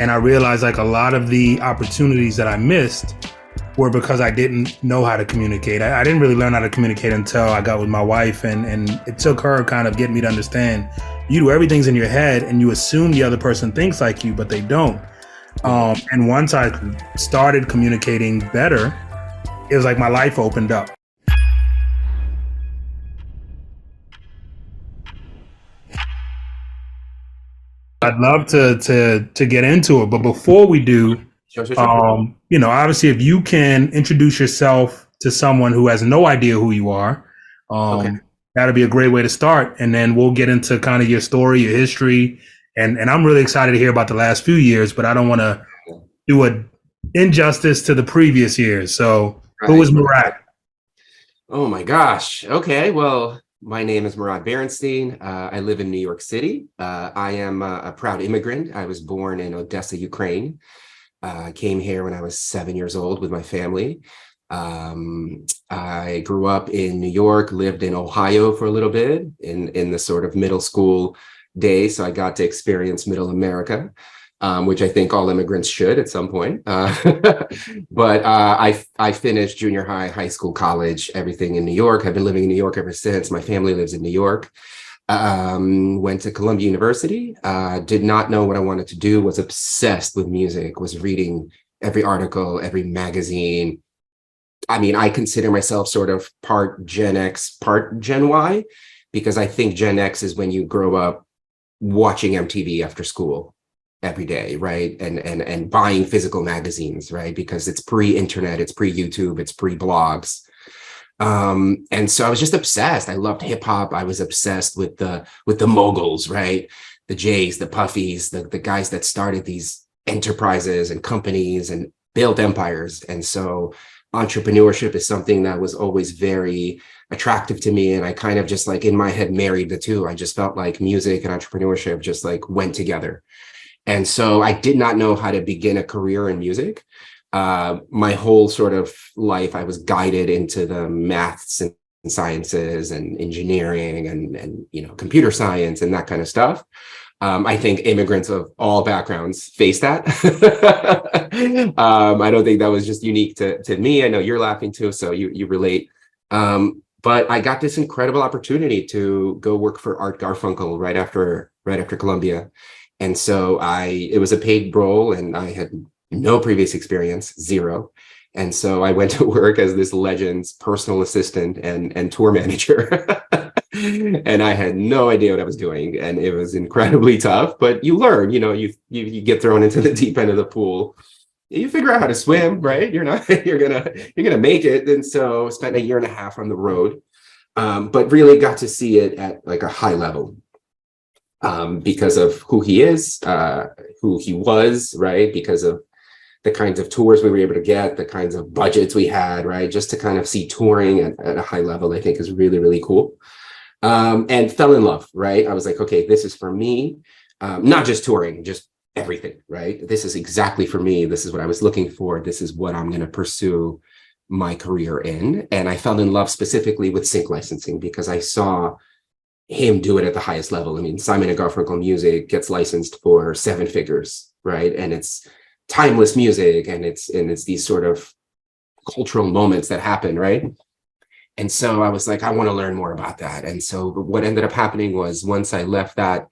And I realized like a lot of the opportunities that I missed were because I didn't know how to communicate. I didn't really learn how to communicate until I got with my wife, and it took her kind of getting me to understand you do everything's in your head and you assume the other person thinks like you, but they don't. And once I started communicating better, it was like my life opened up. I'd love to get into it, but before we do, Sure, sure, sure. obviously, if you can introduce yourself to someone who has no idea who you are, Okay. that'd be a great way to start. And then we'll get into kind of your story, your history, and I'm really excited to hear about the last few years, but I don't want to do a injustice to the previous years. So, who Right, is right. Marat? Oh my gosh. Okay. Well, my name is Marat Berenstein. I live in New York City. I am a proud immigrant. I was born in Odessa, Ukraine. I came here when I was 7 years old with my family. I grew up in New York, lived in Ohio for a little bit in the sort of middle school days. So I got to experience middle America. Which I think all immigrants should at some point. But I finished junior high, high school, college, everything in New York. I've been living in New York ever since. My family lives in New York. Went to Columbia University. Did not know what I wanted to do. Was obsessed with music. Was reading every article, every magazine. I mean, I consider myself sort of part Gen X, part Gen Y, because I think Gen X is when you grow up watching MTV after school every day, right? And buying physical magazines, right? Because it's pre-internet, it's pre-YouTube, it's pre-blogs. And so I was just obsessed. I loved hip hop. I was obsessed with the moguls, right? The Jays, the Puffies, the guys that started these enterprises and companies and built empires. And so entrepreneurship is something that was always very attractive to me. And I kind of just like in my head married the two. I just felt like music and entrepreneurship just like went together. And so I did not know how to begin a career in music. My whole sort of life, I was guided into the maths and sciences and engineering and computer science and that kind of stuff. I think immigrants of all backgrounds face that. I don't think that was just unique to me. I know you're laughing too, so you relate. But I got this incredible opportunity to go work for Art Garfunkel right after Columbia. And so it was a paid role and I had no previous experience, zero. And so I went to work as this legend's personal assistant and tour manager. And I had no idea what I was doing. And it was incredibly tough, but you learn, you get thrown into the deep end of the pool. You figure out how to swim, right? You're gonna make it. And so spent a year and a half on the road, but really got to see it at like a high level. Because of who he is, who he was, right? Because of the kinds of tours we were able to get, the kinds of budgets we had, right? Just to kind of see touring at a high level, I think is really, really cool. And fell in love, right? I was like, okay, this is for me. Not just touring, just everything, right? This is exactly for me. This is what I was looking for. This is what I'm going to pursue my career in. And I fell in love specifically with sync licensing because I saw him do it at the highest level. I mean, Simon and Garfunkel music gets licensed for seven figures, right? And it's timeless music, and it's these sort of cultural moments that happen, right? And so I was like, I want to learn more about that. And so what ended up happening was once I left that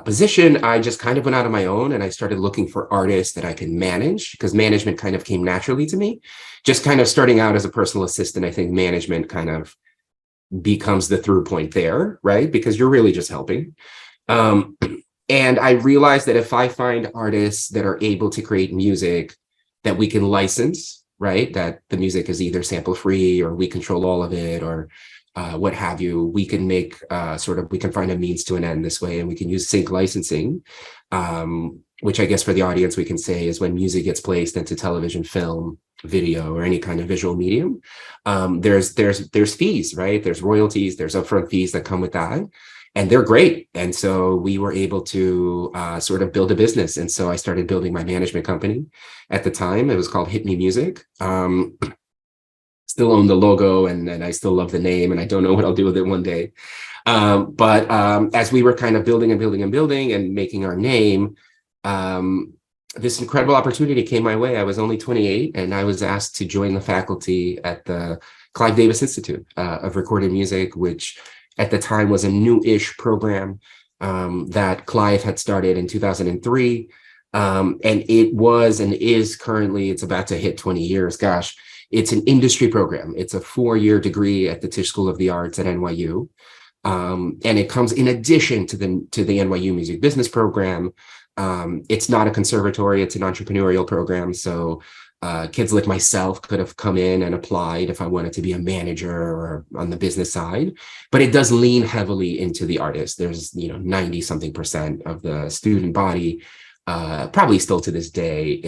position, I just kind of went out on my own and I started looking for artists that I could manage because management kind of came naturally to me. Just kind of starting out as a personal assistant, I think management kind of becomes the through point there, right? Because you're really just helping. And I realized that if I find artists that are able to create music that we can license, right? That the music is either sample free or we control all of it or what have you, we can make we can find a means to an end this way. And we can use sync licensing, which I guess for the audience we can say is when music gets placed into television, film, video, or any kind of visual medium. There's fees, right? There's royalties, there's upfront fees that come with that. And they're great. And so we were able to sort of build a business. And so I started building my management company at the time. It was called Hit Me Music. Still own the logo and I still love the name and I don't know what I'll do with it one day. But as we were kind of building and building and building and making our name, this incredible opportunity came my way. I was only 28, and I was asked to join the faculty at the Clive Davis Institute of Recorded Music, which at the time was a new-ish program that Clive had started in 2003. And it was and is currently, it's about to hit 20 years, gosh. It's an industry program. It's a 4-year degree at the Tisch School of the Arts at NYU. And it comes in addition to the NYU Music Business program. It's not a conservatory, it's an entrepreneurial program. So kids like myself could have come in and applied if I wanted to be a manager or on the business side, but it does lean heavily into the artist. There's, 90-something% of the student body, probably still to this day,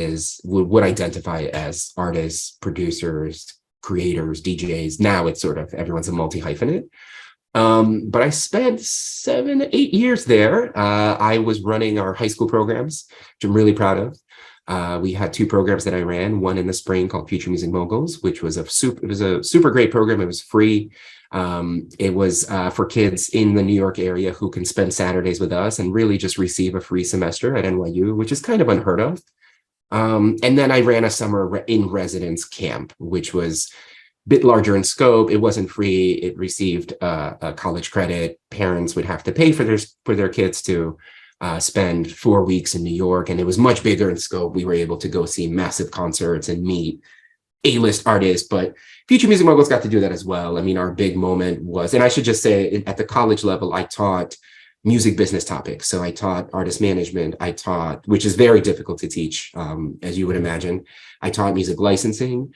would identify as artists, producers, creators, DJs. Now it's sort of everyone's a multi-hyphenate. But I spent 7, 8 years there. I was running our high school programs, which I'm really proud of. We had 2 programs that I ran, one in the spring called Future Music Moguls, which was a super great program. It was free. It was for kids in the New York area who can spend Saturdays with us and really just receive a free semester at NYU, which is kind of unheard of. And then I ran a summer in residence camp, which was bit larger in scope. It wasn't free. It received a college credit. Parents would have to pay for their kids to spend 4 weeks in New York, and it was much bigger in scope. We were able to go see massive concerts and meet A-list artists, but Future Music Moguls got to do that as well. I mean, our big moment was, and I should just say, at the college level, I taught music business topics. So I taught artist management. I taught, which is very difficult to teach, as you would imagine. I taught music licensing.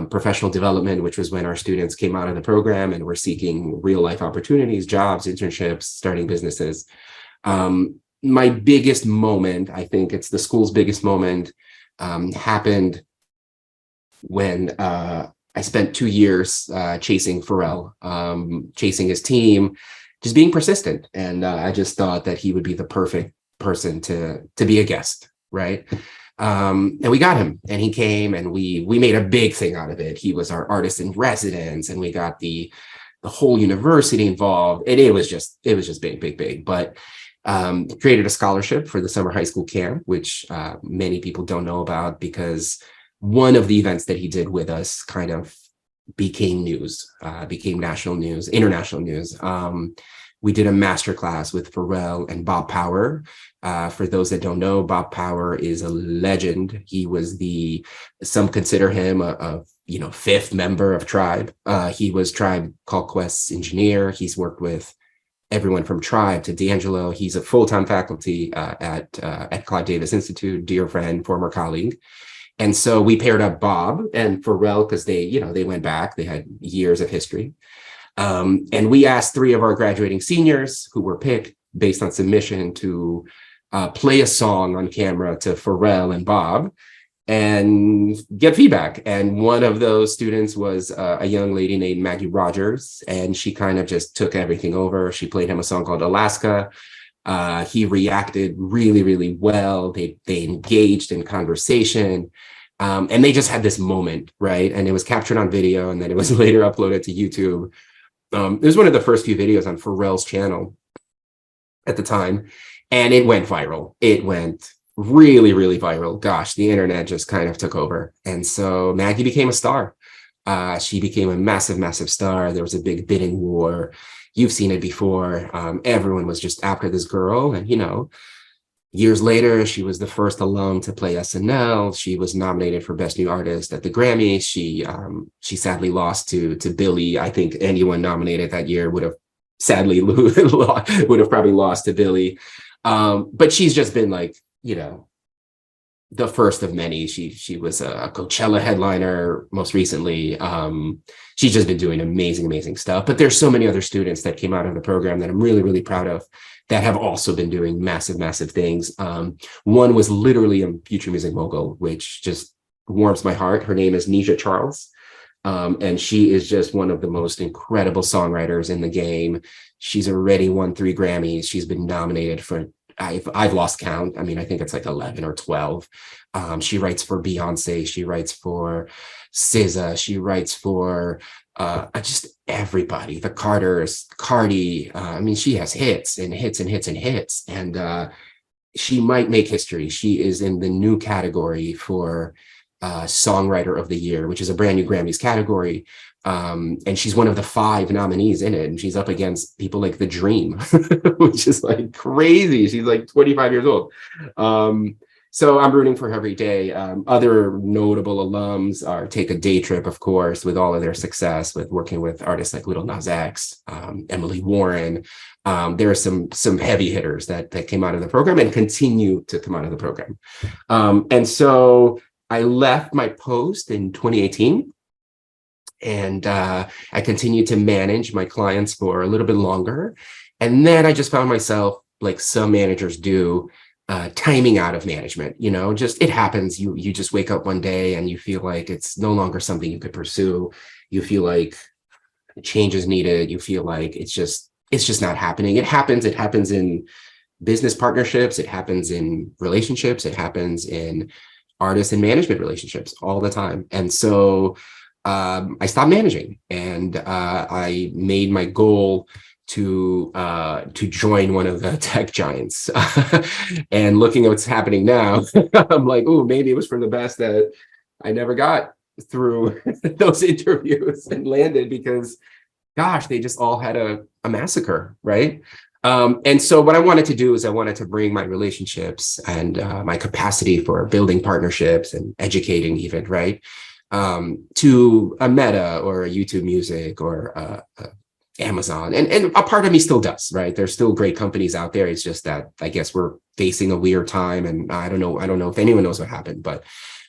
Professional development, which was when our students came out of the program and were seeking real life opportunities, jobs, internships, starting businesses. My biggest moment, I think it's the school's biggest moment, happened when I spent 2 years chasing Pharrell, chasing his team, just being persistent. And I just thought that he would be the perfect person to be a guest, right? And we got him, and he came, and we made a big thing out of it. He was our artist in residence, and we got the whole university involved. And it was just big. But created a scholarship for the summer high school camp, which many people don't know about, because one of the events that he did with us kind of became news, became national news, international news. We did a masterclass with Pharrell and Bob Power. For those that don't know, Bob Power is a legend. He was some consider him a 5th member of Tribe. He was Tribe Called Quest's engineer. He's worked with everyone from Tribe to D'Angelo. He's a full-time faculty at Clive Davis Institute, dear friend, former colleague. And so we paired up Bob and Pharrell because they went back. They had years of history. And we asked 3 of our graduating seniors who were picked based on submission to play a song on camera to Pharrell and Bob and get feedback. And one of those students was a young lady named Maggie Rogers, and she kind of just took everything over. She played him a song called Alaska. He reacted really, really well. They engaged in conversation. And they just had this moment, right? And it was captured on video, and then it was later uploaded to YouTube. It was one of the first few videos on Pharrell's channel at the time, and it went viral. It went really, really viral. Gosh, the internet just kind of took over. And so Maggie became a star. She became a massive, massive star. There was a big bidding war. You've seen it before. Everyone was just after this girl. And, years later, she was the first alum to play SNL. She was nominated for Best New Artist at the Grammys. She sadly lost to Billie. I think anyone nominated that year would have sadly would have probably lost to Billie. But she's just been the first of many. She was a Coachella headliner most recently. She's just been doing amazing, amazing stuff. But there's so many other students that came out of the program that I'm really, really proud of, that have also been doing massive, massive things. One was literally a Future Music Mogul, which just warms my heart. Her name is Nisha Charles. And she is just one of the most incredible songwriters in the game. She's already won 3 Grammys. She's been nominated for, I've lost count. I mean, I think it's 11 or 12. She writes for Beyonce. She writes for SZA. She writes for just everybody, the Carters, Cardi. I mean, she has hits and hits and hits and hits. And she might make history. She is in the new category for Songwriter of the Year, which is a brand new Grammys category. And she's one of the 5 nominees in it. And she's up against people like The Dream, which is like crazy. She's like 25 years old. So I'm rooting for her every day. Other notable alums are Take a Day Trip, of course, with all of their success with working with artists like Little Nas X, Emily Warren. There are some heavy hitters that came out of the program and continue to come out of the program. And so I left my post in 2018, and I continued to manage my clients for a little bit longer. And then I just found myself, like some managers do, timing out of management. Just it happens. You just wake up one day and you feel like it's no longer something you could pursue. You feel like change is needed. You feel like it's just not happening. It happens in business partnerships. It happens in relationships. It happens in artist and management relationships all the time. And so I stopped managing, and I made my goal to join one of the tech giants. And looking at what's happening now, I'm like, oh, maybe it was for the best that I never got through those interviews and landed, because gosh, they just all had a massacre, right? And so what I wanted to do is I wanted to bring my relationships and my capacity for building partnerships and educating even, right? To a Meta or a YouTube Music or Amazon. And a part of me still does, right? There's still great companies out there. It's just that I guess we're facing a weird time, and I don't know if anyone knows what happened, but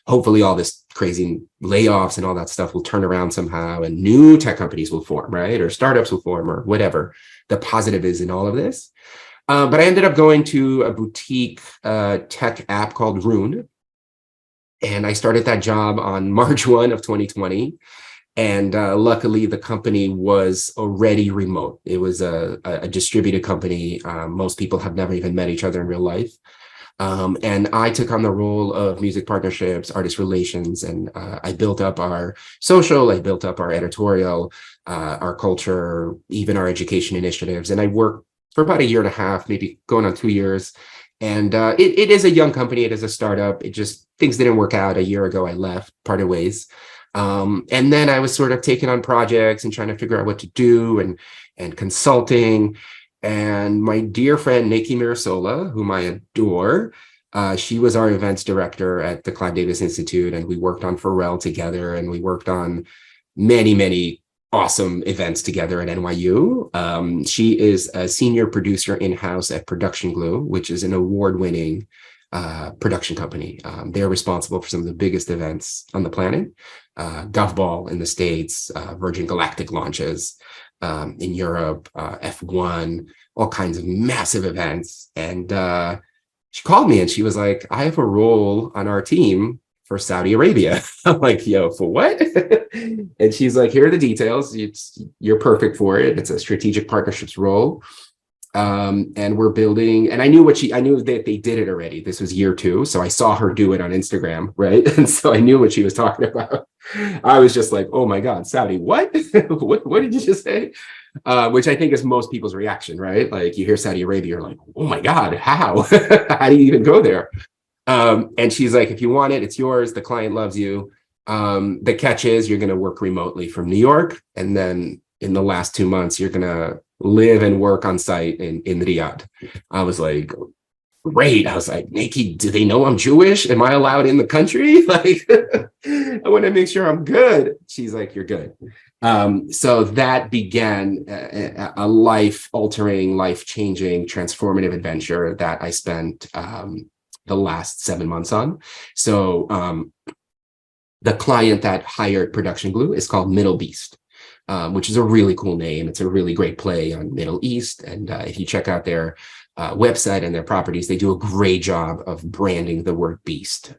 hopefully all this crazy layoffs and all that stuff will turn around somehow, and new tech companies will form, right? Or startups will form, or whatever the positive is in all of this. But I ended up going to a boutique tech app called Rune. And I started that job on March 1 of 2020. And luckily, the company was already remote. It was a distributed company. Most people have never even met each other in real life. And I took on the role of music partnerships, artist relations, and I built up our social, I built up our editorial, our culture, even our education initiatives. And I worked for about 1.5 years, maybe going on 2 years. And it is a young company. It is a startup. Things didn't work out. 1 year ago, I left, parted ways. And then I was sort of taking on projects and trying to figure out what to do, and consulting. And my dear friend, Nikki Mirasola, whom I adore, she was our events director at the Clive Davis Institute. And we worked on Pharrell together, and we worked on many, many awesome events together at NYU. She is a senior producer in-house at Production Glue, which is an award-winning production company. They're responsible for some of the biggest events on the planet. Gov Ball in the States, Virgin Galactic launches in Europe, F1, all kinds of massive events. And she called me and she was like, I have a role on our team for Saudi Arabia. I'm like, yo, for what? And she's like, here are the details. You're perfect for it. It's a strategic partnerships role. And we're building, and I knew that they did it already. This was year 2. So I saw her do it on Instagram, right? And so I knew what she was talking about. I was just like, oh my God, Saudi, what? what did you just say? Which I think is most people's reaction, right? Like you hear Saudi Arabia, you're like, oh my God, how? How do you even go there? And she's like, if you want it, it's yours. The client loves you. The catch is you're going to work remotely from New York. And then in the last 2 months, you're going to live and work on site in Riyadh. I was like, great. I was like, Nikki, do they know I'm Jewish? Am I allowed in the country? Like, I want to make sure I'm good. She's like, you're good. So that began a life-altering, life-changing, transformative adventure that I spent the last 7 months on. So the client that hired Production Glue is called Middle Beast. Which is a really cool name. It's a really great play on Middle East. And if you check out their website and their properties, they do a great job of branding the word beast.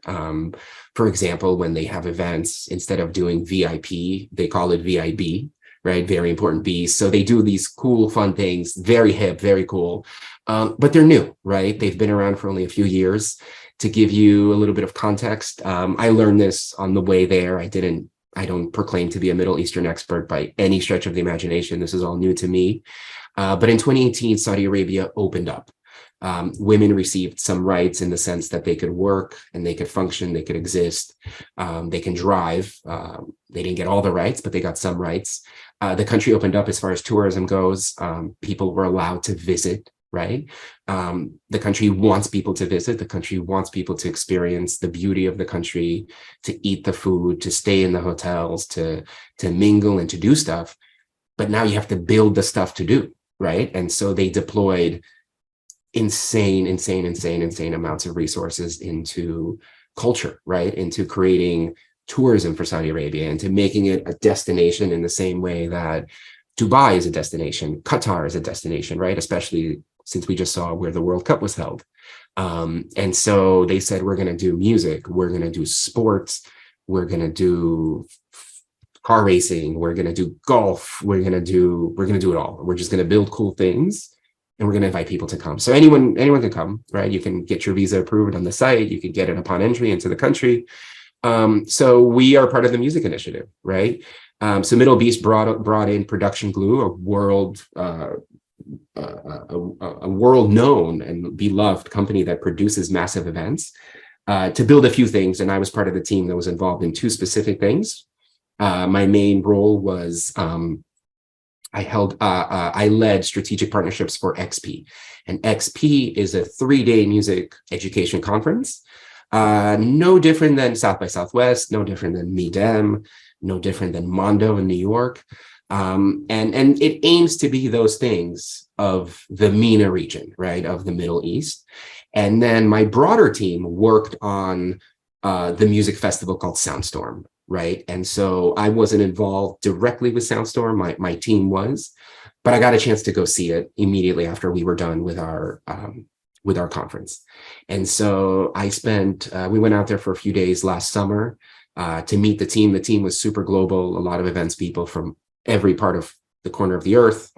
For example, when they have events, instead of doing VIP, they call it VIB, right? Very important beast. So they do these cool, fun things, very hip, very cool. But they're new, right? They've been around for only a few years. To give you a little bit of context, I learned this on the way there. I don't proclaim to be a Middle Eastern expert by any stretch of the imagination. This is all new to me. But in 2018, Saudi Arabia opened up. Women received some rights in the sense that they could work and they could function, they could exist, they can drive. They didn't get all the rights, but they got some rights. The country opened up as far as tourism goes. People were allowed to visit, right? The country wants people to visit. The country wants people to experience the beauty of the country, to eat the food, to stay in the hotels, to mingle and to do stuff. But now you have to build the stuff to do, right? And so they deployed insane amounts of resources into culture, right? Into creating tourism for Saudi Arabia, into making it a destination in the same way that Dubai is a destination, Qatar is a destination, right? Especially since we just saw where the World Cup was held. And so they said, we're going to do music, we're going to do sports, we're going to do car racing, we're going to do golf, we're going to do it all. We're just going to build cool things, and we're going to invite people to come. So anyone can come, right? You can get your visa approved on the site. You can get it upon entry into the country. So we are part of the music initiative, right? So Middle Beast brought in Production Glue, a world known and beloved company that produces massive events, to build a few things. And I was part of the team that was involved in two specific things. My main role was I led strategic partnerships for XP, and XP is a 3-day music education conference. No different than South by Southwest, no different than MIDEM, no different than Mondo in New York. And it aims to be those things of the MENA region, right, of the Middle East. And then my broader team worked on the music festival called Soundstorm, right? And so I wasn't involved directly with Soundstorm, my team was, but I got a chance to go see it immediately after we were done with our conference. And so we went out there for a few days last summer to meet the team. The team was super global, a lot of events people from every part of the corner of the earth,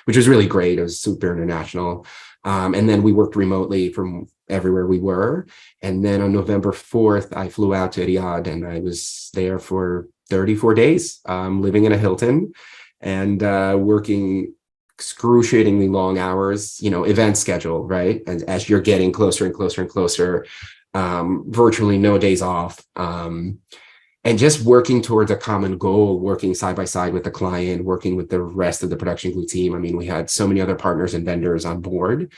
which was really great. It was super international. And then we worked remotely from everywhere we were. And then on November 4th, I flew out to Riyadh, and I was there for 34 days, living in a Hilton and working excruciatingly long hours, event schedule, right? And as you're getting closer and closer and closer, virtually no days off. And just working towards a common goal, working side by side with the client, working with the rest of the Production Glue team. I mean, we had so many other partners and vendors on board.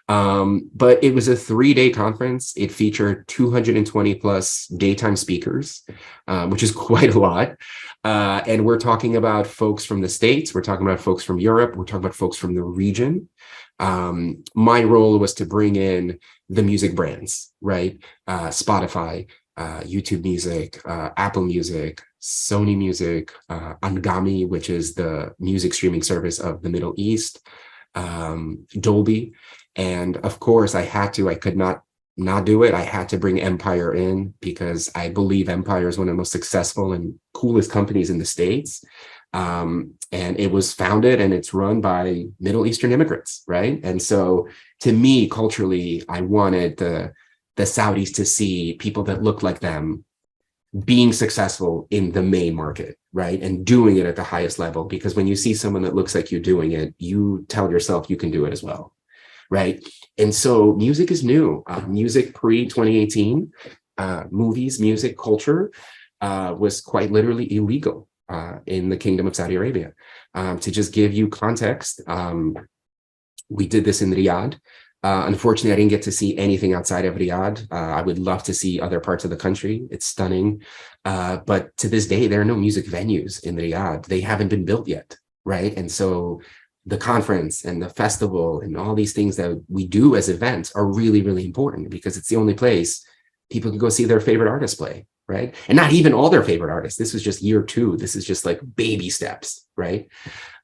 But it was a 3-day conference. It featured 220 plus daytime speakers, which is quite a lot. And we're talking about folks from the States. We're talking about folks from Europe. We're talking about folks from the region. My role was to bring in the music brands, right? Spotify, YouTube Music, Apple Music, Sony Music, Angami, which is the music streaming service of the Middle East, Dolby. And of course, I could not do it. I had to bring Empire in because I believe Empire is one of the most successful and coolest companies in the States. And it was founded and it's run by Middle Eastern immigrants, right? And so to me, culturally, I wanted the Saudis to see people that look like them being successful in the main market, right? And doing it at the highest level. Because when you see someone that looks like you doing it, you tell yourself you can do it as well, right? And so music is new. Music pre-2018, movies, music, culture was quite literally illegal in the Kingdom of Saudi Arabia. To just give you context, we did this in Riyadh. Unfortunately, I didn't get to see anything outside of Riyadh. I would love to see other parts of the country. It's stunning. But to this day, there are no music venues in Riyadh. They haven't been built yet, right? And so the conference and the festival and all these things that we do as events are really, really important because it's the only place people can go see their favorite artists play, right? And not even all their favorite artists. This was just year 2. This is just like baby steps, right?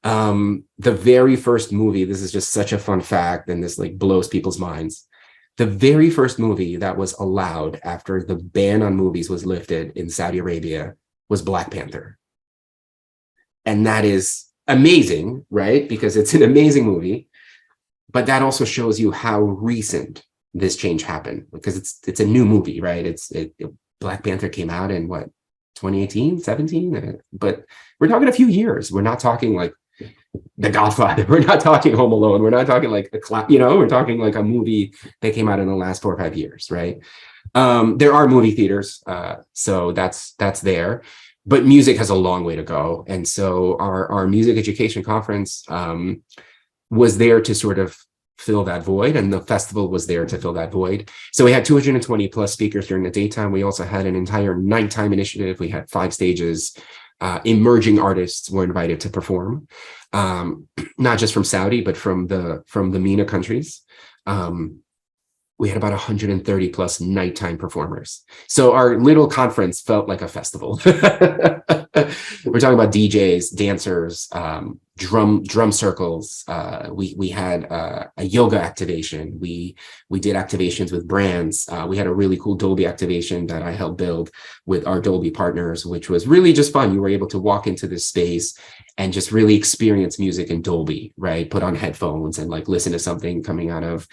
The very first movie, this is just such a fun fact, and this like blows people's minds. The very first movie that was allowed after the ban on movies was lifted in Saudi Arabia was Black Panther. And that is amazing, right? Because it's an amazing movie, but that also shows you how recent this change happened because it's a new movie, right? Black Panther came out in what, 2018, 17? But we're talking a few years. We're not talking like The Godfather. We're not talking Home Alone. We're not talking like we're talking like a movie that came out in the last 4 or 5 years, right? There are movie theaters, so that's there, but music has a long way to go. And so our music education conference was there to sort of fill that void, and the festival was there to fill that void. So we had 220 plus speakers during the daytime. We also had an entire nighttime initiative. We had 5 stages. Emerging artists were invited to perform, not just from Saudi, but from the MENA countries. We had about 130 plus nighttime performers. So our little conference felt like a festival. We're talking about DJs, dancers, drum circles. We had a yoga activation. We did activations with brands. We had a really cool Dolby activation that I helped build with our Dolby partners, which was really just fun. You were able to walk into this space and just really experience music in Dolby, right? Put on headphones and like listen to something coming out of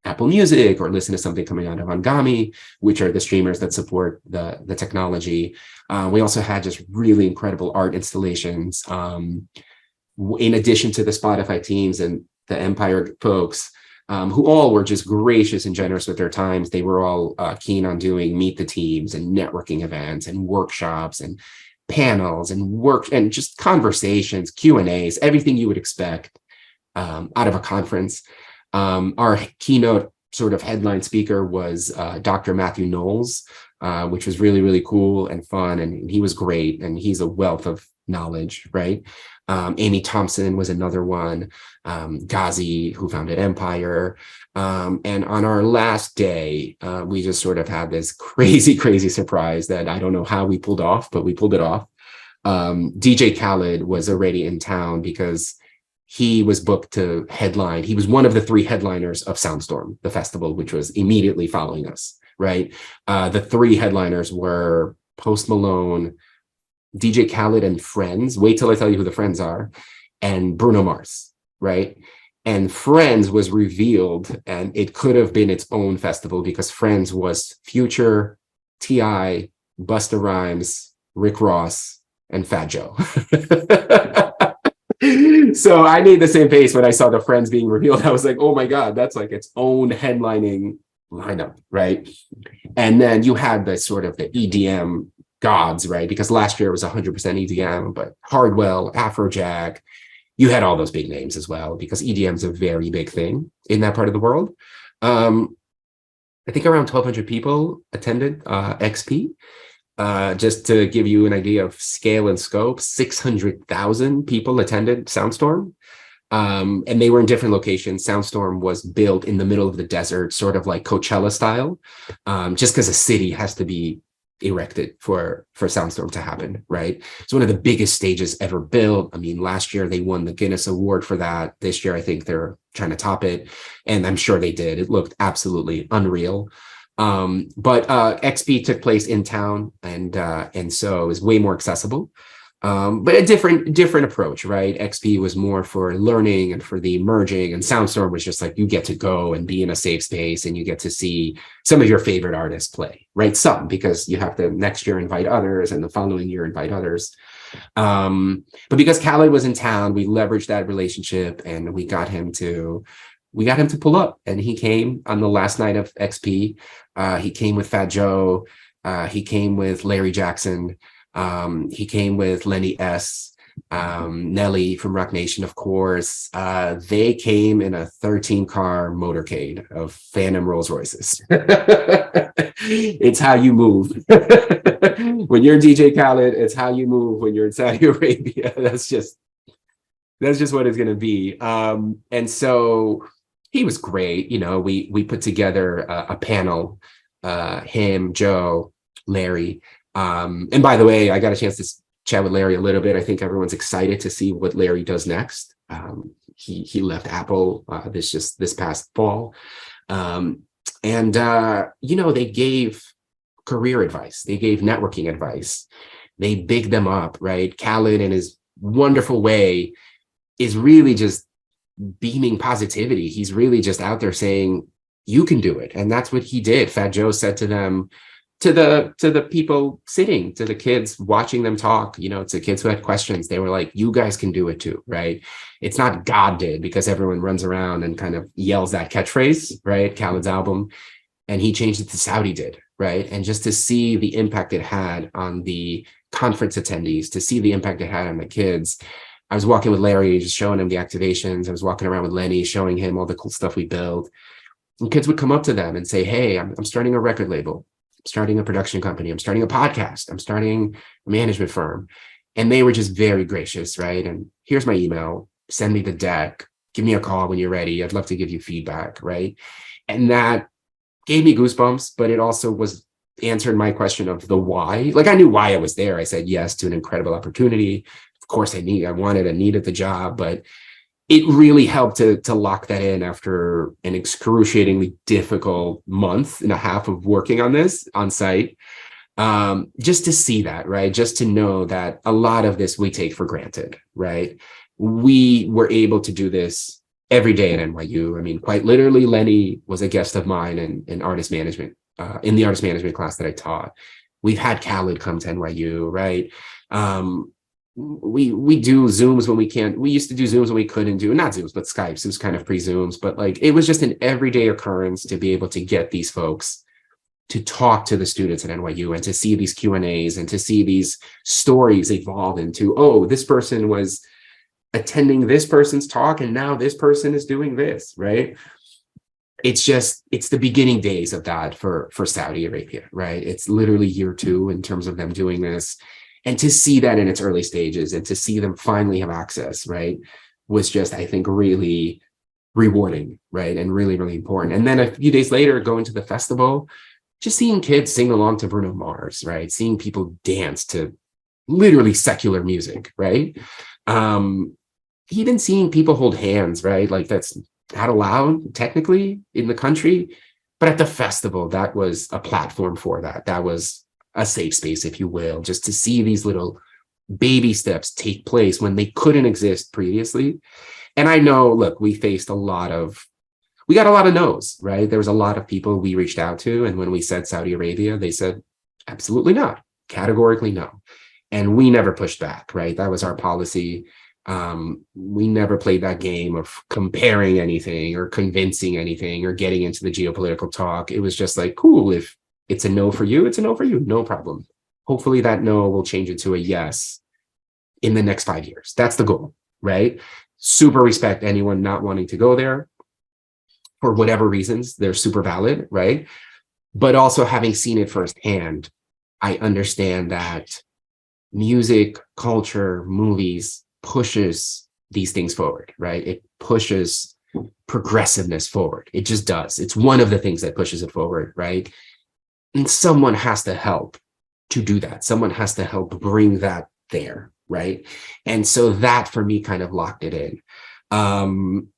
Apple Music or listen to something coming out of Angami, which are the streamers that support the technology. We also had just really incredible art installations. In addition to the Spotify teams and the Empire folks, who all were just gracious and generous with their times. They were all keen on doing meet the teams and networking events and workshops and panels and just conversations, Q&As, everything you would expect out of a conference. Our keynote sort of headline speaker was Dr. Matthew Knowles, which was really, really cool and fun. And he was great. And he's a wealth of knowledge, right? Amy Thompson was another one, Ghazi, who founded Empire. And on our last day, we just sort of had this crazy, crazy surprise that I don't know how we pulled off, but we pulled it off. DJ Khaled was already in town because he was booked to headline. He was one of the 3 headliners of Soundstorm, the festival, which was immediately following us, right? The 3 headliners were Post Malone, DJ Khaled and Friends. Wait till I tell you who the Friends are. And Bruno Mars, right? And Friends was revealed, and it could have been its own festival because Friends was Future, T.I., Busta Rhymes, Rick Ross, and Fat Joe. So I made the same face when I saw the Friends being revealed. I was like, oh my God, that's like its own headlining lineup, right? And then you had the sort of the EDM gods, right? Because last year it was 100% EDM, but Hardwell, Afrojack, you had all those big names as well, because EDM is a very big thing in that part of the world. I think around 1,200 people attended XP. Just to give you an idea of scale and scope, 600,000 people attended Soundstorm. And they were in different locations. Soundstorm was built in the middle of the desert, sort of like Coachella style, just because a city has to be erected for Soundstorm to happen, right? It's one of the biggest stages ever built. I mean, last year they won the Guinness Award for that. This year, I think they're trying to top it. And I'm sure they did. It looked absolutely unreal. But XP took place in town, and so it was way more accessible. But a different approach, right? XP was more for learning and for the emerging, and Soundstorm was just like you get to go and be in a safe space and you get to see some of your favorite artists play, right? Some, because you have to next year invite others and the following year invite others. But because Khaled was in town, we leveraged that relationship and we got him to pull up, and he came on the last night of XP. He came with Fat Joe. He came with Larry Jackson. He came with Lenny S. Nelly from Rock Nation, of course. They came in a 13-car motorcade of Phantom Rolls Royces. It's how you move. When you're DJ Khaled, it's how you move when you're in Saudi Arabia. That's just what it's going to be. And so he was great. You know, we put together a panel, him, Joe, Larry. And by the way, I got a chance to chat with Larry a little bit. I think everyone's excited to see what Larry does next. He left Apple this past fall. You know, they gave career advice. They gave networking advice. They bigged them up, right? Khaled, in his wonderful way, is really just beaming positivity. He's really just out there saying, you can do it. And that's what he did. Fat Joe said to them, to the people sitting, to the kids, watching them talk, you know, to kids who had questions. They were like, you guys can do it too, right? It's not God did, because everyone runs around and kind of yells that catchphrase, right? Khaled's album. And he changed it to Saudi did, right? And just to see the impact it had on the conference attendees, to see the impact it had on the kids. I was walking with Larry, just showing him the activations. I was walking around with Lenny, showing him all the cool stuff we built. And kids would come up to them and say, hey, I'm starting a record label. I'm starting a production company. I'm starting a podcast. I'm starting a management firm. And they were just very gracious, right? And here's my email. Send me the deck. Give me a call when you're ready. I'd love to give you feedback, right? And that gave me goosebumps, but it also was answered my question of the why. Like, I knew why I was there. I said yes to an incredible opportunity. Of course, I wanted and needed the job, but it really helped to lock that in after an excruciatingly difficult month and a half of working on this on site. Just to see that, right? Just to know that a lot of this we take for granted, right? We were able to do this every day at NYU. I mean, quite literally, Lenny was a guest of mine in artist management, in the artist management class that I taught. We've had Khaled come to NYU, right? We do Zooms when we can't. We used to do Zooms when we couldn't do, not Zooms, but Skypes. It was kind of pre-Zooms, but like, it was just an everyday occurrence to be able to get these folks to talk to the students at NYU and to see these Q&As and to see these stories evolve into, oh, this person was attending this person's talk and now this person is doing this, right? It's the beginning days of that for Saudi Arabia, right? It's literally year 2 in terms of them doing this. And to see that in its early stages and to see them finally have access, right, was just, I think, really rewarding, right? And really, really important. And then a few days later, going to the festival, just seeing kids sing along to Bruno Mars, right? Seeing people dance to literally secular music, right? Even seeing people hold hands, right? Like, that's not allowed technically in the country, but at the festival, that was a platform for that. That was a safe space, if you will, just to see these little baby steps take place when they couldn't exist previously. And I know, look, we got a lot of no's, right? There was a lot of people we reached out to. And when we said Saudi Arabia, they said, absolutely not, categorically no. And we never pushed back, right? That was our policy. We never played that game of comparing anything or convincing anything or getting into the geopolitical talk. It was just like, cool, if it's a no for you, it's a no for you, no problem. Hopefully that no will change into a yes in the next 5 years. That's the goal, right? Super respect anyone not wanting to go there for whatever reasons. They're super valid, right? But also, having seen it firsthand, I understand that music, culture, movies pushes these things forward, right? It pushes progressiveness forward. It just does. It's one of the things that pushes it forward, right? And someone has to help to do that. Someone has to help bring that there, right? And so that for me kind of locked it in. I'm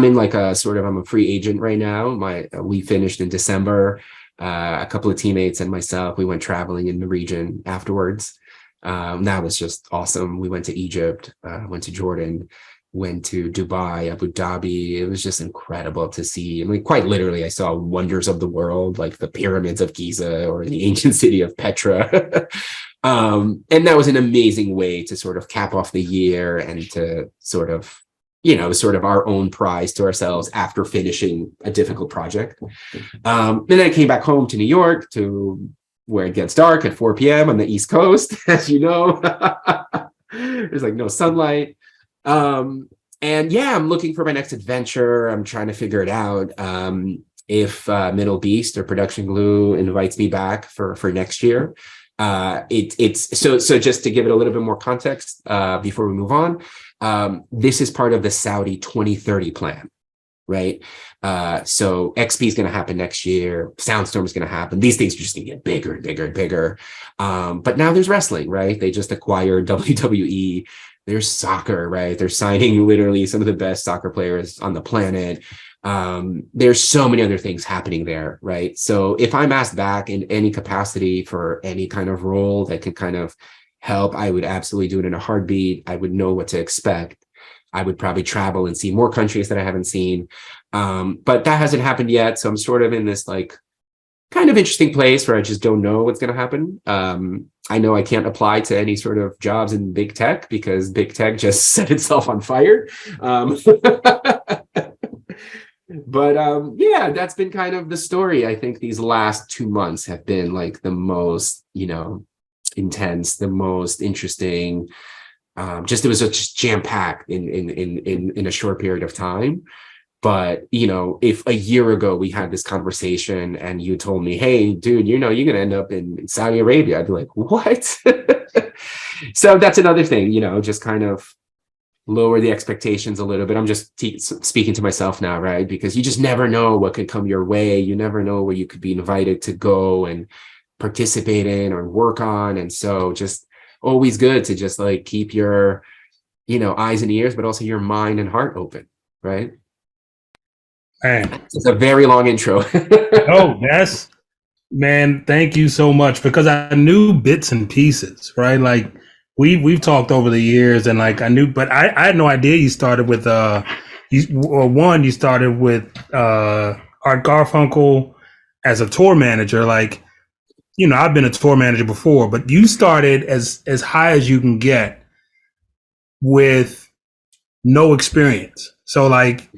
in like I'm a free agent right now. We finished in December. A couple of teammates and myself, we went traveling in the region afterwards. That was just awesome. We went to Egypt, went to Jordan, went to Dubai, Abu Dhabi. It was just incredible to see. I mean, quite literally, I saw wonders of the world, like the pyramids of Giza or the ancient city of Petra. And that was an amazing way to sort of cap off the year and to sort of, our own prize to ourselves after finishing a difficult project. And then I came back home to New York, to where it gets dark at 4 p.m. on the East Coast, as you know. There's like no sunlight. And yeah, I'm looking for my next adventure. I'm trying to figure it out. If Middle Beast or Production Glue invites me back for next year. It's so just to give it a little bit more context before we move on. This is part of the Saudi 2030 plan, right? So XP is going to happen next year. Soundstorm is going to happen. These things are just going to get bigger and bigger and bigger. But now there's wrestling, right? They just acquired WWE. There's soccer, right? They're signing literally some of the best soccer players on the planet. There's so many other things happening there, right? So if I'm asked back in any capacity for any kind of role that can kind of help, I would absolutely do it in a heartbeat. I would know what to expect. I would probably travel and see more countries that I haven't seen. But that hasn't happened yet. So I'm sort of in this like kind of interesting place where I just don't know what's going to happen. I know I can't apply to any sort of jobs in big tech because big tech just set itself on fire. But yeah, that's been kind of the story. I think these last 2 months have been like the most, intense, the most interesting. It was just jam packed in a short period of time. But if a year ago we had this conversation and you told me, "Hey, dude, you're gonna end up in Saudi Arabia," I'd be like, "What?" So that's another thing, just kind of lower the expectations a little bit. I'm just speaking to myself now, right? Because you just never know what could come your way. You never know where you could be invited to go and participate in or work on. And so just always good to just like keep your, eyes and ears, but also your mind and heart open, right? Man. It's a very long intro. Oh, man, thank you so much, because I knew bits and pieces, right? Like we've talked over the years, and like I knew, but I had no idea you started with you started with Art Garfunkel as a tour manager. Like, I've been a tour manager before, but you started as high as you can get with no experience. So like,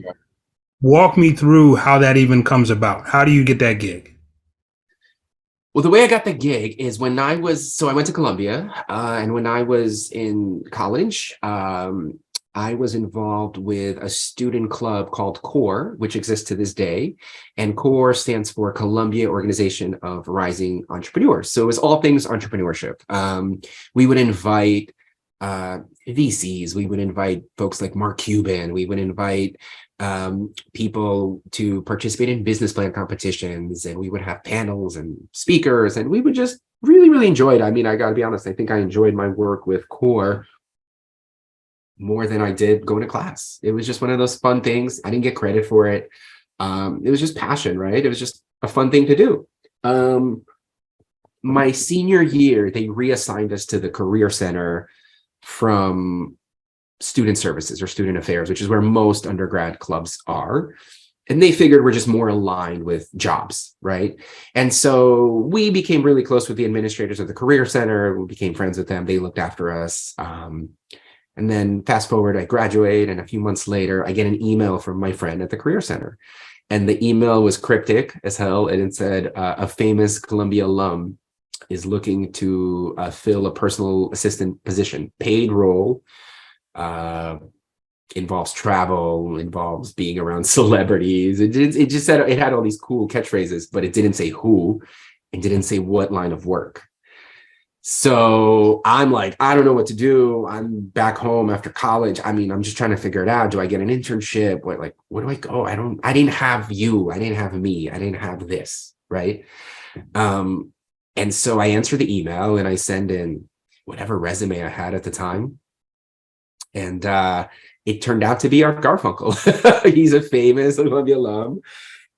walk me through how that even comes about. How do you get that gig? Well, the way I got the gig is I went to Columbia, and when I was in college, I was involved with a student club called CORE, which exists to this day. And CORE stands for Columbia Organization of Rising Entrepreneurs. So it was all things entrepreneurship. We would invite VCs, we would invite folks like Mark Cuban, we would invite people to participate in business plan competitions, and we would have panels and speakers, and we would just really, really enjoy it. I mean, I got to be honest, I think I enjoyed my work with CORE more than I did going to class. It was just one of those fun things. I didn't get credit for it. It was just passion, right? It was just a fun thing to do. My senior year, they reassigned us to the Career Center from student services or student affairs, which is where most undergrad clubs are. And they figured we're just more aligned with jobs, right? And so we became really close with the administrators of the Career Center. We became friends with them. They looked after us. And then fast forward, I graduate, and a few months later, I get an email from my friend at the Career Center. And the email was cryptic as hell. And it said, a famous Columbia alum is looking to fill a personal assistant position, paid role, involves travel, involves being around celebrities. It just said, it had all these cool catchphrases, but it didn't say who and didn't say what line of work. So I'm like, I don't know what to do. I'm back home after college. I mean, I'm just trying to figure it out. Do I get an internship? Where do I go? I didn't have you. I didn't have me. I didn't have this. Right. And so I answer the email and I send in whatever resume I had at the time. And it turned out to be Art Garfunkel. He's a famous Columbia alum.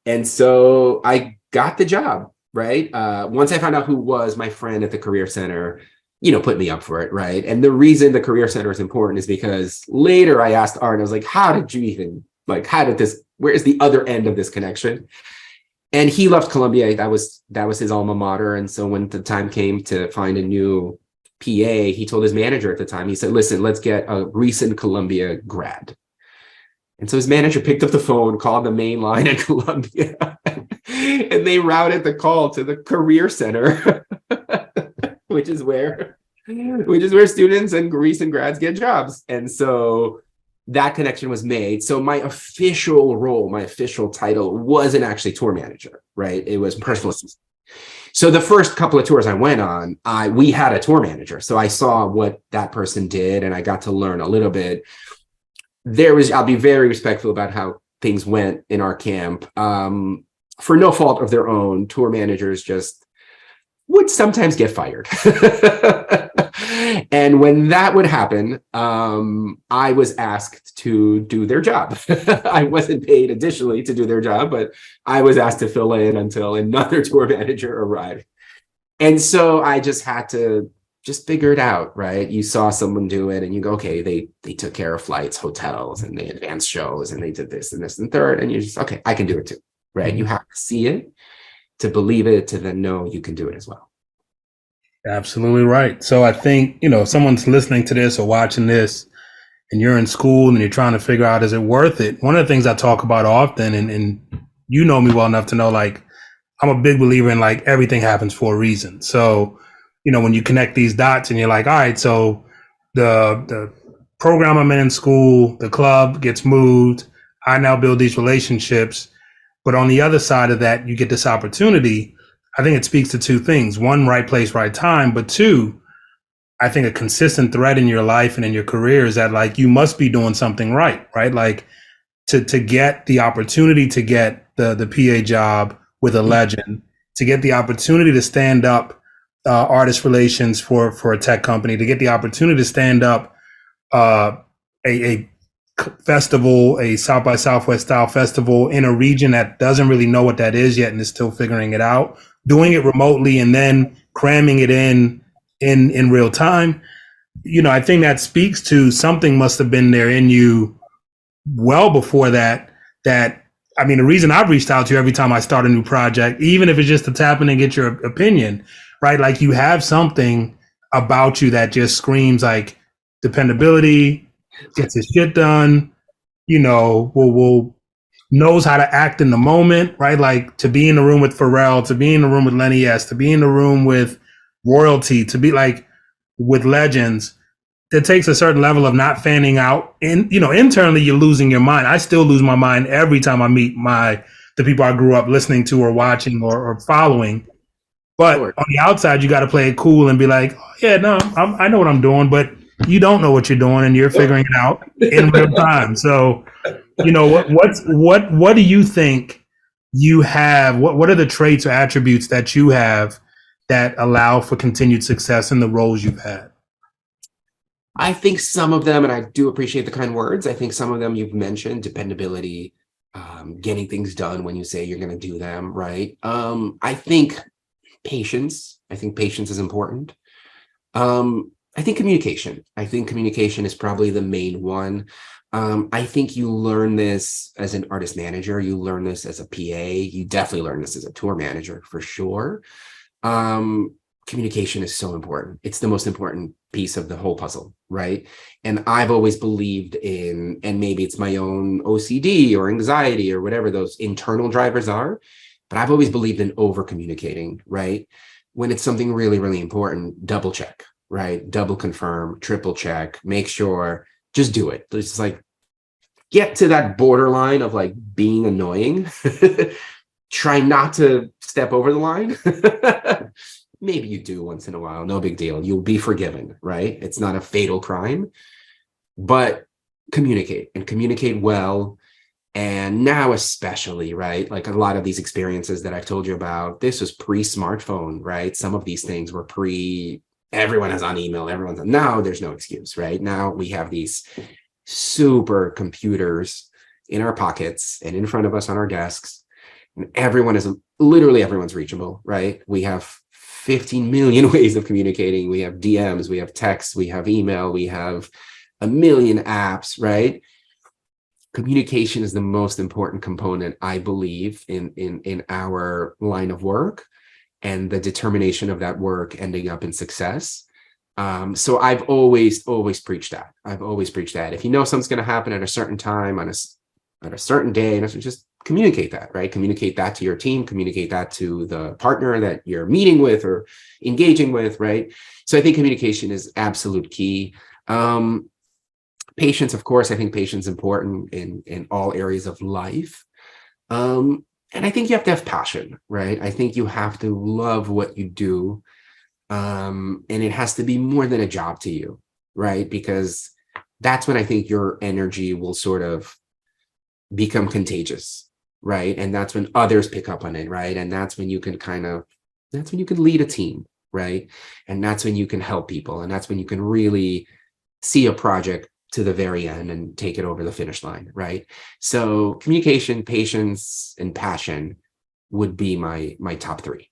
And so I got the job, right? Once I found out who was my friend at the Career Center, put me up for it, right? And the reason the Career Center is important is because later I asked Art, I was like, where is the other end of this connection? And he left Columbia. That was his alma mater. And so when the time came to find a new PA, he told his manager at the time, he said, listen, let's get a recent Columbia grad. And so his manager picked up the phone, called the main line at Columbia, and they routed the call to the Career Center, which is where students and recent grads get jobs. And so that connection was made. So my official role, my official title wasn't actually tour manager, right? It was personal assistant. So the first couple of tours I went on, we had a tour manager. So I saw what that person did and I got to learn a little bit. I'll be very respectful about how things went in our camp. For no fault of their own, tour managers just would sometimes get fired. And when that would happen, I was asked to do their job. I wasn't paid additionally to do their job, but I was asked to fill in until another tour manager arrived. And so I just had to just figure it out, right? You saw someone do it and you go, okay, they took care of flights, hotels, and they advanced shows, and they did this and this and third. And you're just, okay, I can do it too, right? Mm-hmm. You have to see it. to believe it, to then know you can do it as well. Absolutely right. So I think, if someone's listening to this or watching this and you're in school and you're trying to figure out, is it worth it? One of the things I talk about often, and you know me well enough to know, like, I'm a big believer in, like, everything happens for a reason. So, when you connect these dots and you're like, all right, so the program I'm in school, the club gets moved. I now build these relationships. But on the other side of that, you get this opportunity. I think it speaks to two things. One, right place, right time. But two, I think a consistent thread in your life and in your career is that, like, you must be doing something right? Like, to get the opportunity to get the PA job with a legend, to get the opportunity to stand up artist relations for a tech company, to get the opportunity to stand up a festival, a South by Southwest style festival in a region that doesn't really know what that is yet and is still figuring it out, doing it remotely and then cramming it in real time. I think that speaks to something must have been there in you well before that. I mean, the reason I've reached out to you every time I start a new project, even if it's just to tap in and get your opinion, right? Like, you have something about you that just screams like dependability, gets his shit done, will knows how to act in the moment, right? Like, to be in the room with Pharrell, to be in the room with Lenny S, to be in the room with royalty, to be like with legends. It takes a certain level of not fanning out. And, internally you're losing your mind. I still lose my mind every time I meet the people I grew up listening to or watching or following. But Sure. on the outside, you got to play it cool and be like, oh, yeah, no, I know what I'm doing, but you don't know what you're doing and you're figuring it out in real time. So, what do you think you have? What are the traits or attributes that you have that allow for continued success in the roles you've had? I think some of them, and I do appreciate the kind words, I think some of them you've mentioned: dependability, getting things done when you say you're going to do them, right? I think patience. I think patience is important. I think communication. I think communication is probably the main one. I think you learn this as an artist manager. You learn this as a PA. You definitely learn this as a tour manager, for sure. Communication is so important. It's the most important piece of the whole puzzle, right? And I've always believed in, and maybe it's my own OCD or anxiety or whatever those internal drivers are, but I've always believed in over communicating, right? When it's something really, really important, double check, right? Double confirm, triple check, make sure, just do it. It's like, get to that borderline of like being annoying. Try not to step over the line. Maybe you do once in a while, no big deal. You'll be forgiven, right? It's not a fatal crime, but communicate and communicate well. And now especially, right? Like, a lot of these experiences that I've told you about, this was pre-smartphone, right? Some of these things were everyone has on email, now there's no excuse, right? Now we have these super computers in our pockets and in front of us on our desks. And everyone's reachable, right? We have 15 million ways of communicating. We have DMs, we have texts, we have email, we have a million apps, right? Communication is the most important component, I believe, in our line of work, and the determination of that work ending up in success. So I've always preached that. If you know something's going to happen at a certain time on a certain day, and just communicate that, right? Communicate that to your team, communicate that to the partner that you're meeting with or engaging with, right? So I think communication is absolute key. Patience, of course, I think patience is important in all areas of life. And I think you have to have passion, right? I think you have to love what you do. And it has to be more than a job to you, right? Because that's when I think your energy will sort of become contagious, right? And that's when others pick up on it, right? And that's when you can lead a team, right? And that's when you can help people. And that's when you can really see a project to the very end and take it over the finish line, right? So communication, patience, and passion would be my top three.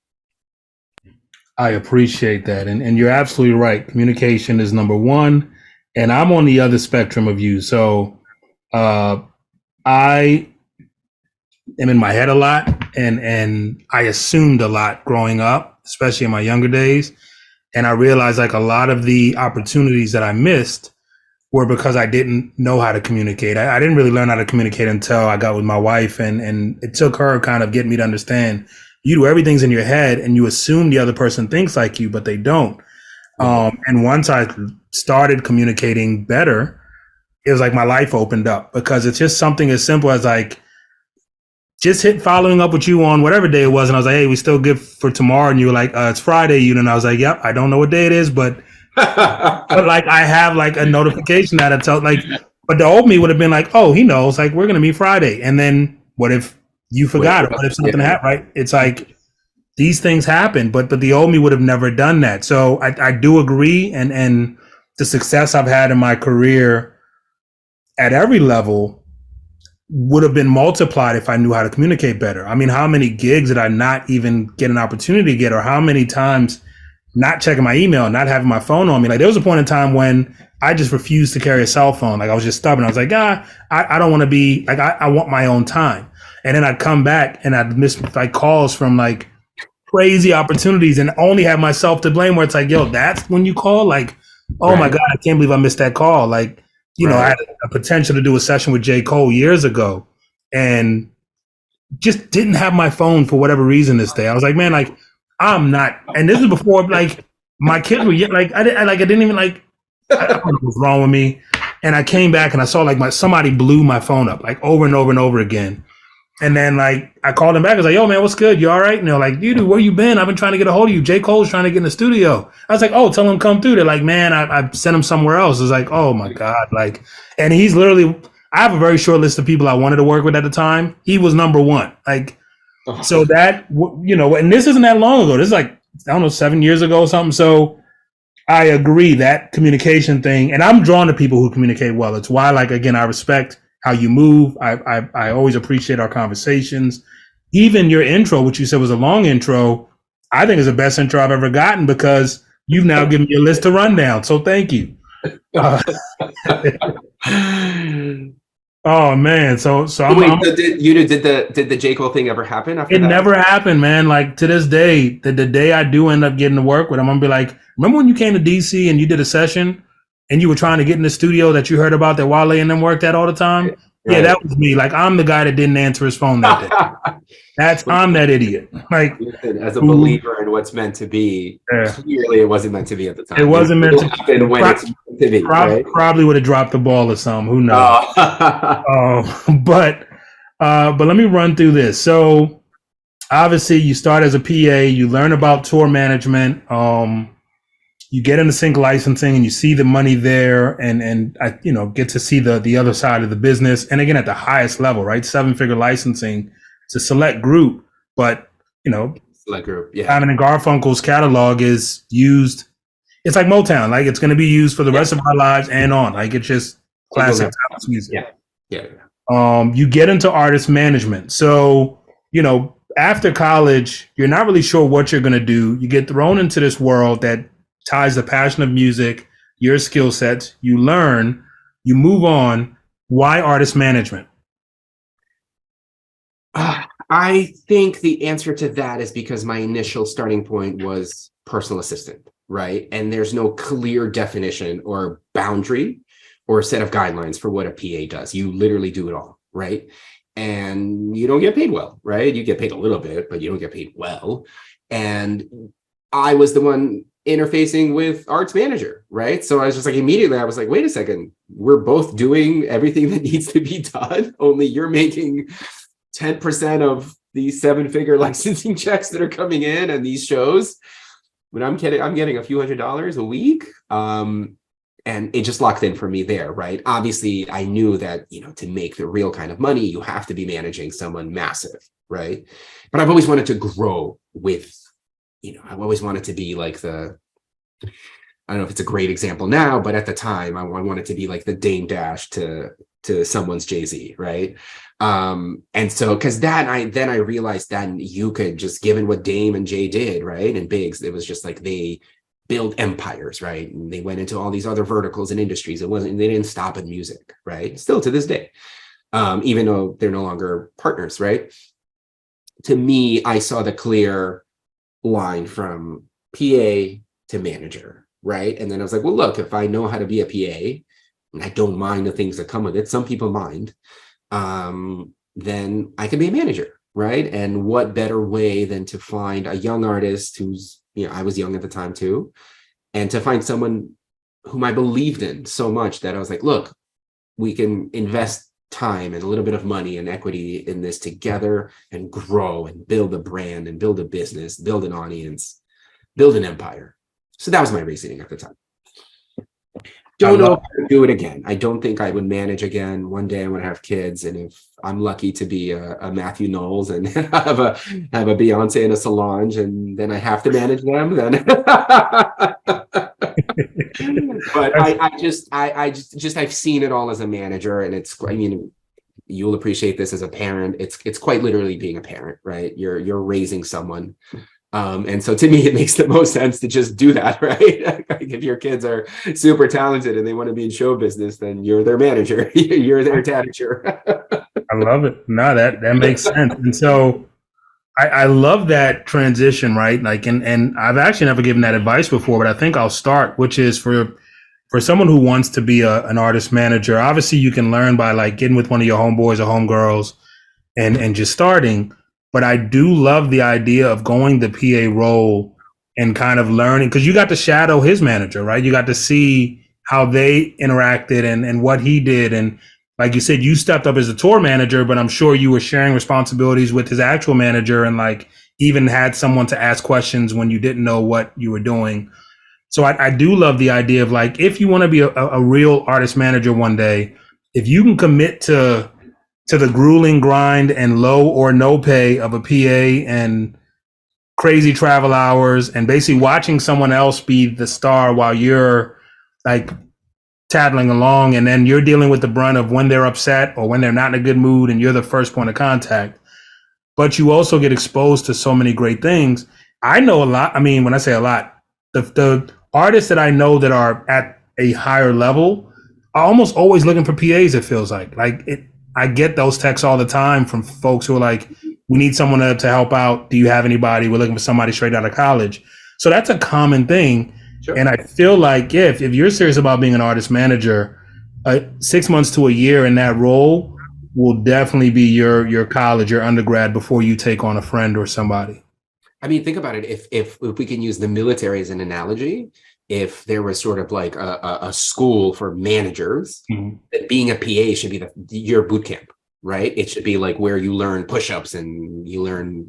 I appreciate that. And you're absolutely right. Communication is number one. And I'm on the other spectrum of you. So I am in my head a lot. and I assumed a lot growing up, especially in my younger days. And I realized like a lot of the opportunities that I missed were because I didn't know how to communicate. I didn't really learn how to communicate until I got with my wife, and it took her kind of getting me to understand you do everything's in your head and you assume the other person thinks like you, but they don't. And once I started communicating better, it was like my life opened up, because it's just something as simple as like just hit following up with you on whatever day it was. And I was like, hey, we still good for tomorrow. And you were like, it's Friday, you. And I was like, yep, I don't know what day it is, but like I have like a notification that I tell like, but the old me would have been like, oh, he knows, like we're going to meet Friday. And then what if you forgot? What if something happened? Right. It's like these things happen, but the old me would have never done that. So I do agree. And the success I've had in my career at every level would have been multiplied if I knew how to communicate better. I mean, how many gigs did I not even get an opportunity to get, or how many times not checking my email, not having my phone on me? Like there was a point in time when I just refused to carry a cell phone. Like I was just stubborn. I was like, I don't want to be like, I want my own time. And then I'd come back and I'd miss like calls from like crazy opportunities and only have myself to blame, where it's like, yo, that's when you call? Like, oh my God, I can't believe I missed that call. Like, you know, I had a potential to do a session with J. Cole years ago and just didn't have my phone for whatever reason this day. I was like, man, like I'm not, and this is before like my kids were like, I didn't even like, I don't know what was wrong with me. And I came back and I saw like somebody blew my phone up like over and over and over again. And then like I called him back. I was like, yo, man, what's good? You all right? And they're like, dude, where you been? I've been trying to get a hold of you. J. Cole's trying to get in the studio. I was like, oh, tell him come through. They're like, man, I sent him somewhere else. I was like, oh my God. Like, and he's literally, I have a very short list of people I wanted to work with at the time. He was number one. Like, so that, you know, and this isn't that long ago. This is like, I don't know, 7 years ago or something. So I agree that communication thing, and I'm drawn to people who communicate well. It's why, like, again, I respect how you move. I always appreciate our conversations. Even your intro, which you said was a long intro, I think is the best intro I've ever gotten, because you've now given me a list to run down. So thank you. Oh man, so wait, did the J. Cole thing ever happen after that? It never happened, man. Like to this day, the day I do end up getting to work with him, I'm gonna be like, remember when you came to DC and you did a session and you were trying to get in the studio that you heard about that Wale and them worked at all the time? Right. Yeah, that was me. Like I'm the guy that didn't answer his phone that day. I'm that idiot. Like as a believer in what's meant to be, clearly it wasn't meant to be at the time. It wasn't meant to happen when it's meant to be. Probably would have dropped the ball or something. Who knows? But let me run through this. So obviously you start as a PA, you learn about tour management, you get into sync licensing and you see the money there and I, you know, get to see the other side of the business. And again, at the highest level, right? 7-figure licensing. It's a select group, but you know, select group. Yeah. Simon and Garfunkel's catalog is used. It's like Motown. Like it's going to be used for the rest of our lives and on. Like it's just classic house music. Yeah. You get into artist management. So, you know, after college, you're not really sure what you're going to do. You get thrown into this world that ties the passion of music, your skill sets, you learn, you move on. Why artist management? I think the answer to that is because my initial starting point was personal assistant, right? And there's no clear definition or boundary or a set of guidelines for what a PA does. You literally do it all, right? And you don't get paid well, right? You get paid a little bit, but you don't get paid well. And I was the one interfacing with arts manager, right? So I was just like, immediately I was like, wait a second, we're both doing everything that needs to be done, only you're making 10% of these 7-figure licensing checks that are coming in and these shows. When I'm getting a few $100s a week. And it just locked in for me there, right? Obviously, I knew that, you know, to make the real kind of money, you have to be managing someone massive, right? But I've always wanted to grow with, you know, I've always wanted to be like I don't know if it's a great example now, but at the time I wanted to be like the Dame Dash to someone's Jay-Z, right? And so, because then I realized that you could just, given what Dame and Jay did, right, and Biggs, it was just like they build empires, right? And they went into all these other verticals and industries. They didn't stop at music, right? Still to this day, even though they're no longer partners, right? to me, I saw the clear line from PA to manager, right? And then I was like, well, look, if I know how to be a PA, and I don't mind the things that come with it, some people mind, then I can be a manager, right? And what better way than to find a young artist who's, I was young at the time too, and to find someone whom I believed in so much that I was like, look, we can invest time and a little bit of money and equity in this together and grow and build a brand and build a business, build an audience, build an empire. So that was my reasoning at the time. Don't know if I would do it again. I don't think I would manage again. One day I'm going to have kids, and if I'm lucky to be a Matthew Knowles and have a Beyonce and a Solange, and then I have to manage them, then. But I've seen it all as a manager, and you'll appreciate this as a parent. It's quite literally being a parent, right? You're raising someone. And so to me, it makes the most sense to just do that, right? Like if your kids are super talented and they want to be in show business, then you're their manager, you're their tanager. I love it. No, that makes sense. And so I love that transition, right? Like, and I've actually never given that advice before, but I think I'll start, which is for someone who wants to be an artist manager. Obviously, you can learn by like getting with one of your homeboys or homegirls and just starting. But I do love the idea of going the PA role and kind of learning, because you got to shadow his manager, right? You got to see how they interacted and what he did. And like you said, you stepped up as a tour manager, but I'm sure you were sharing responsibilities with his actual manager and like even had someone to ask questions when you didn't know what you were doing. So I do love the idea of like, if you want to be a real artist manager one day, if you can commit to the grueling grind and low or no pay of a PA and crazy travel hours and basically watching someone else be the star while you're like tattling along, and then you're dealing with the brunt of when they're upset or when they're not in a good mood and you're the first point of contact. But you also get exposed to so many great things. I know a lot. I mean, when I say a lot, the artists that I know that are at a higher level are almost always looking for PAs, it feels like. I get those texts all the time from folks who are like, we need someone to help out. Do you have anybody? We're looking for somebody straight out of college. So that's a common thing. Sure. And I feel like if you're serious about being an artist manager, 6 months to a year in that role will definitely be your college, your undergrad before you take on a friend or somebody. I mean, think about it. If we can use the military as an analogy, if there was sort of like a school for managers, that being a PA should be your boot camp, right? It should be like where you learn push-ups and you learn,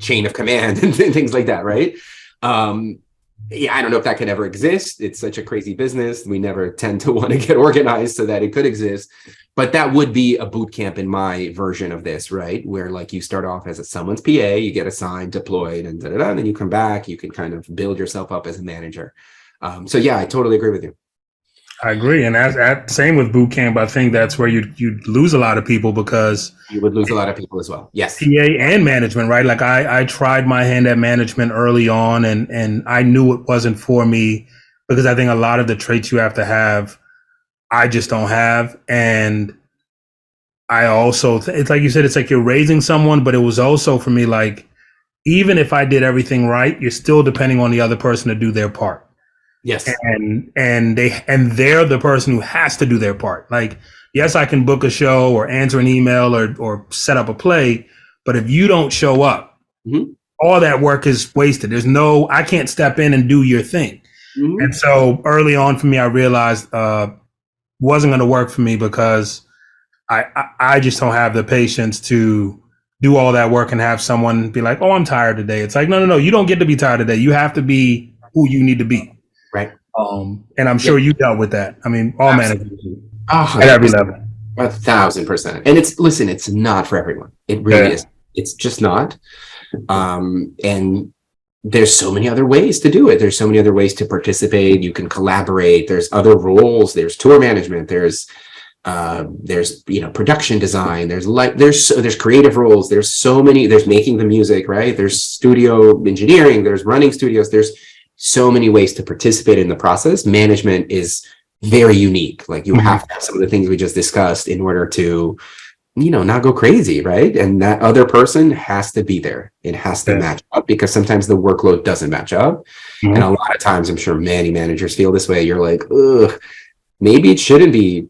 chain of command and things like that, right? I don't know if that could ever exist. It's such a crazy business. We never tend to want to get organized so that it could exist. But that would be a boot camp in my version of this, right? Where like you start off as someone's PA, you get assigned, deployed, and and then you come back, you can kind of build yourself up as a manager. So yeah, I totally agree with you. I agree. And same with boot camp, I think that's where you'd lose a lot of people, because you would lose a lot of people as well. Yes. PA and management, right? Like I tried my hand at management early on and I knew it wasn't for me, because I think a lot of the traits you have to have, I just don't have. And I also, it's like you said, it's like you're raising someone, but it was also for me, like, even if I did everything right, you're still depending on the other person to do their part. Yes. And they're the person who has to do their part. Like, yes, I can book a show or answer an email or set up a play, but if you don't show up, all that work is wasted. I can't step in and do your thing. And so early on for me, I realized, wasn't going to work for me, because I just don't have the patience to do all that work and have someone be like, oh, I'm tired today. It's like, no, you don't get to be tired today. You have to be who you need to be. Right. And I'm sure you dealt with that. I mean, all managers at every level. 1,000%. And it's not for everyone. It really is. It's just not. And there's so many other ways to do it. There's so many other ways to participate. You can collaborate. There's other roles. There's tour management. There's production design. There's creative roles. There's so many. There's making the music, right? There's studio engineering. There's running studios. There's so many ways to participate in the process. Management is very unique. Like you have to have some of the things we just discussed in order to not go crazy, right? And that other person has to be there. It has to match up, because sometimes the workload doesn't match up. And a lot of times, I'm sure many managers feel this way. You're like, ugh, maybe it shouldn't be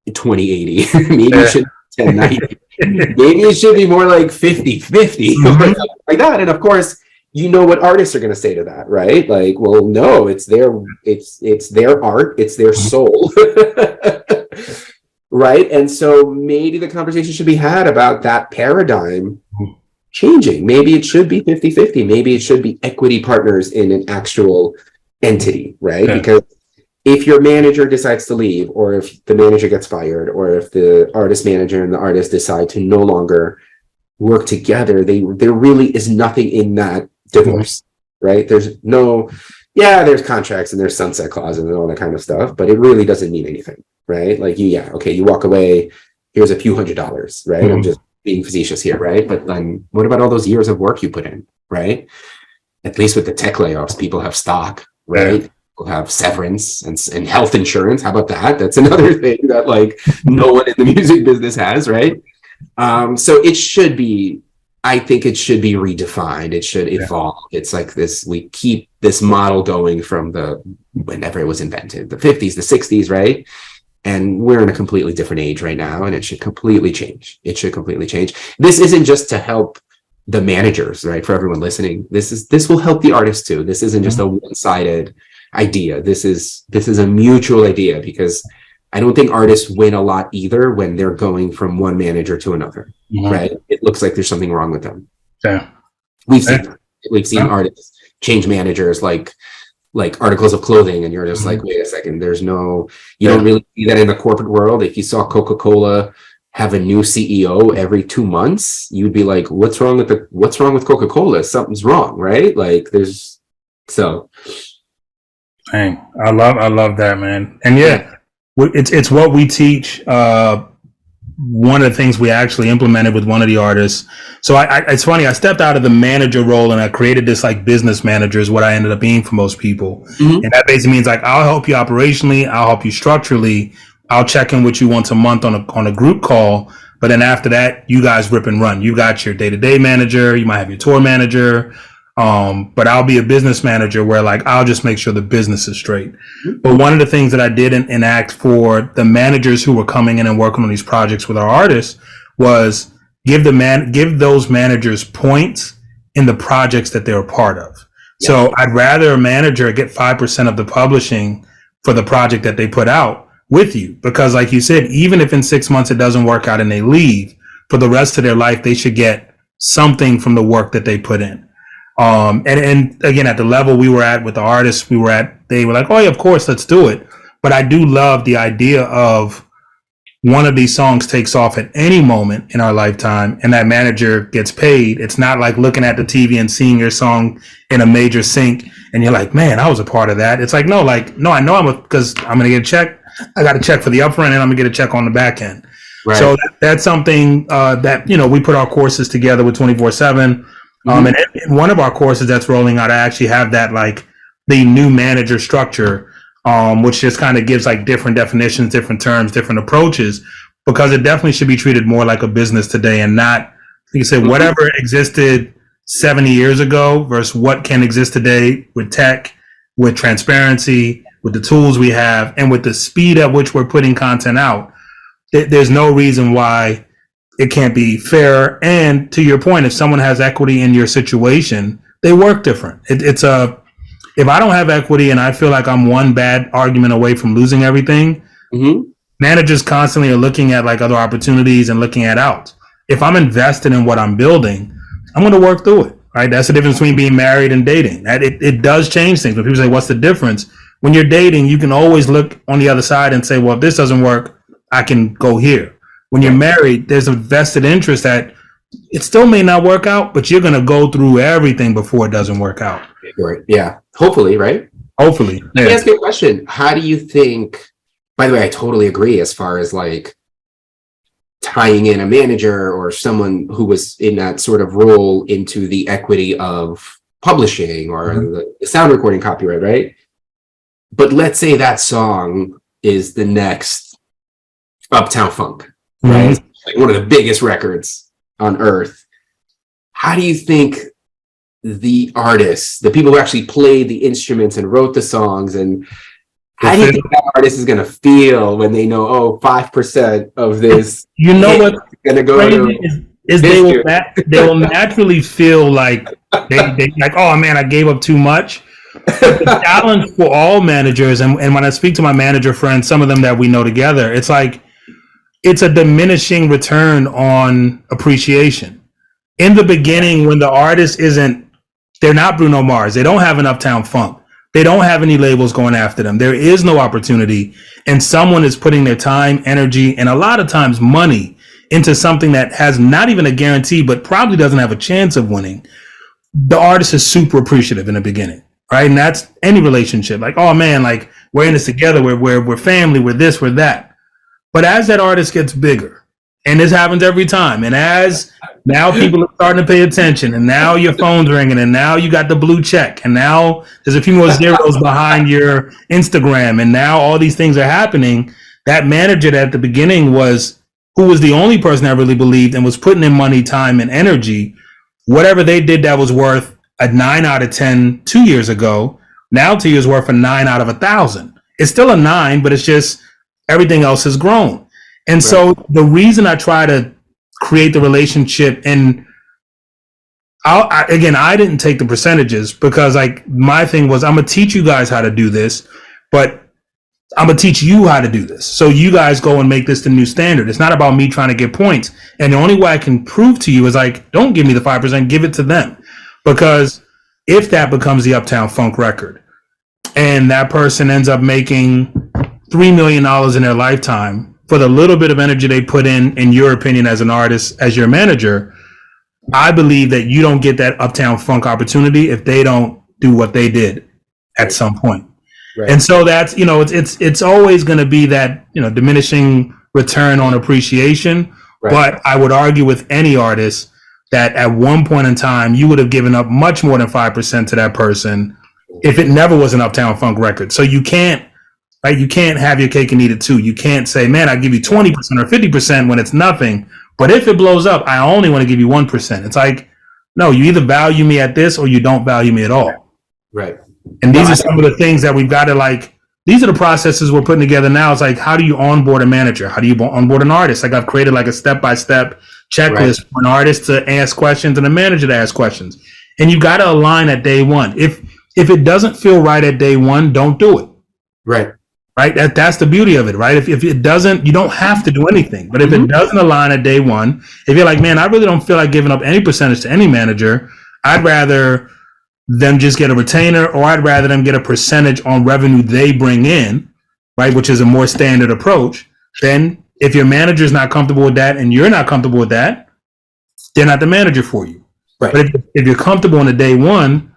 20/80. Maybe it should be 10/90. Maybe it should be more like 50/50 or something like that. And of course, what artists are going to say to that, right? Like, well, no, it's their art, it's their soul. Right. And so maybe the conversation should be had about that paradigm changing. Maybe it should be 50/50. Maybe it should be equity partners in an actual entity, right? Because if your manager decides to leave, or if the manager gets fired, or if the artist manager and the artist decide to no longer work together, there really is nothing in that divorce, right? There's there's contracts and there's sunset clauses and all that kind of stuff, but it really doesn't mean anything, right? Like you walk away, here's a few $100s, right? I'm just being facetious here, right? But then what about all those years of work you put in, right? At least with the tech layoffs, people have stock, right? People have severance and health insurance. How about that? That's another thing that like no one in the music business has, right? So I think it should be redefined. It should evolve. It's like this, we keep this model going from whenever it was invented, the 50s, the 60s, right? And we're in a completely different age right now, and it should completely change. It should completely change. This isn't just to help the managers, right? For everyone listening, this will help the artists too. This isn't just a one-sided idea. This is a mutual idea, because I don't think artists win a lot either when they're going from one manager to another, right? It looks like there's something wrong with them. Yeah. We've seen artists change managers like articles of clothing, and you're just like, wait a second, you don't really see that in the corporate world. If you saw Coca-Cola have a new CEO every 2 months, you'd be like, what's wrong with Coca-Cola? Something's wrong, right? Like Dang, I love that, man. And it's what we teach. One of the things we actually implemented with one of the artists. So it's funny, I stepped out of the manager role and I created this like business manager is what I ended up being for most people. And that basically means like, I'll help you operationally, I'll help you structurally, I'll check in with you once a month on a group call. But then after that, you guys rip and run. You got your day-to-day manager, you might have your tour manager. But I'll be a business manager where like, I'll just make sure the business is straight. But one of the things that I did enact for the managers who were coming in and working on these projects with our artists was give those managers points in the projects that they're a part of. So I'd rather a manager get 5% of the publishing for the project that they put out with you, because like you said, even if in 6 months it doesn't work out and they leave, for the rest of their life, they should get something from the work that they put in. And again, at the level we were at with the artists they were like, oh yeah, of course, let's do it. But I do love the idea of one of these songs takes off at any moment in our lifetime and that manager gets paid. It's not like looking at the TV and seeing your song in a major sync and you're like, man, I was a part of that. It's like, no, I know because I'm going to get a check. I got a check for the upfront and I'm gonna get a check on the back end. Right. So that's something that, we put our courses together with 24/7. And in one of our courses that's rolling out, I actually have that like the new manager structure, which just kind of gives like different definitions, different terms, different approaches, because it definitely should be treated more like a business today and not, like you said, whatever existed 70 years ago versus what can exist today with tech, with transparency, with the tools we have, and with the speed at which we're putting content out. There's no reason why it can't be fair. And to your point, if someone has equity in your situation, they work different. If I don't have equity and I feel like I'm one bad argument away from losing everything, managers constantly are looking at like other opportunities and looking at outs. If I'm invested in what I'm building, I'm going to work through it, right? That's the difference between being married and dating. It does change things. When people say, what's the difference? When you're dating, you can always look on the other side and say, well, if this doesn't work, I can go here. When you're married, there's a vested interest that it still may not work out, but you're going to go through everything before it doesn't work out. Yeah. Hopefully, right? Hopefully. Let me ask you a question. How do you think, by the way, I totally agree as far as like tying in a manager or someone who was in that sort of role into the equity of publishing or the sound recording copyright, right? But let's say that song is the next Uptown Funk, right? like one of the biggest records on earth. How do you think the artists, the people who actually played the instruments and wrote the songs, and how do you think that artist is going to feel when they know, oh, 5% of this, you know what, going to go to is they will naturally feel like they like, oh man, I gave up too much. The challenge for all managers, and when I speak to my manager friends, some of them that we know together, it's like it's a diminishing return on appreciation. In the beginning, when the artist they're not Bruno Mars, they don't have an Uptown Funk, they don't have any labels going after them, there is no opportunity, and someone is putting their time, energy, and a lot of times money into something that has not even a guarantee, but probably doesn't have a chance of winning. The artist is super appreciative in the beginning. Right. And that's any relationship. Like, oh man, like we're in this together. We're family. We're this, we're that. But as that artist gets bigger, and this happens every time, and as now people are starting to pay attention, and now your phone's ringing, and now you got the blue check, and now there's a few more zeros behind your Instagram, and now all these things are happening. That manager that at the beginning who was the only person that really believed and was putting in money, time, and energy, whatever they did that was worth a 9 out of 10 2 years ago, now to you is worth a 9 out of 1,000. It's still a 9, but it's just everything else has grown. And so the reason I try to create the relationship, and I didn't take the percentages because like my thing was, I'm gonna teach you guys how to do this, but I'm gonna teach you how to do this. So you guys go and make this the new standard. It's not about me trying to get points. And the only way I can prove to you is like, don't give me the 5%, give it to them. Because if that becomes the Uptown Funk record and that person ends up making $3 million in their lifetime for the little bit of energy they put in your opinion, as an artist, as your manager, I believe that you don't get that Uptown Funk opportunity if they don't do what they did at some point. Right. And so that's, it's always going to be that, diminishing return on appreciation. Right. But I would argue with any artist that at one point in time, you would have given up much more than 5% to that person if it never was an Uptown Funk record. So you can't have your cake and eat it too. You can't say, man, I give you 20% or 50% when it's nothing. But if it blows up, I only want to give you 1%. It's like, no, you either value me at this or you don't value me at all. Right. And these are some of the things that we've got to these are the processes we're putting together now. It's like, how do you onboard a manager? How do you onboard an artist? Like I've created like a step-by-step checklist for an artist to ask questions and a manager to ask questions. And you got to align at day one. If it doesn't feel right at day one, don't do it. Right. Right. That's the beauty of it. Right. If it doesn't, you don't have to do anything. But if it doesn't align at day one, if you're like, man, I really don't feel like giving up any percentage to any manager, I'd rather them just get a retainer, or I'd rather them get a percentage on revenue they bring in, right, which is a more standard approach. Then if your manager's not comfortable with that and you're not comfortable with that, they're not the manager for you. Right. But if you're comfortable on the day one,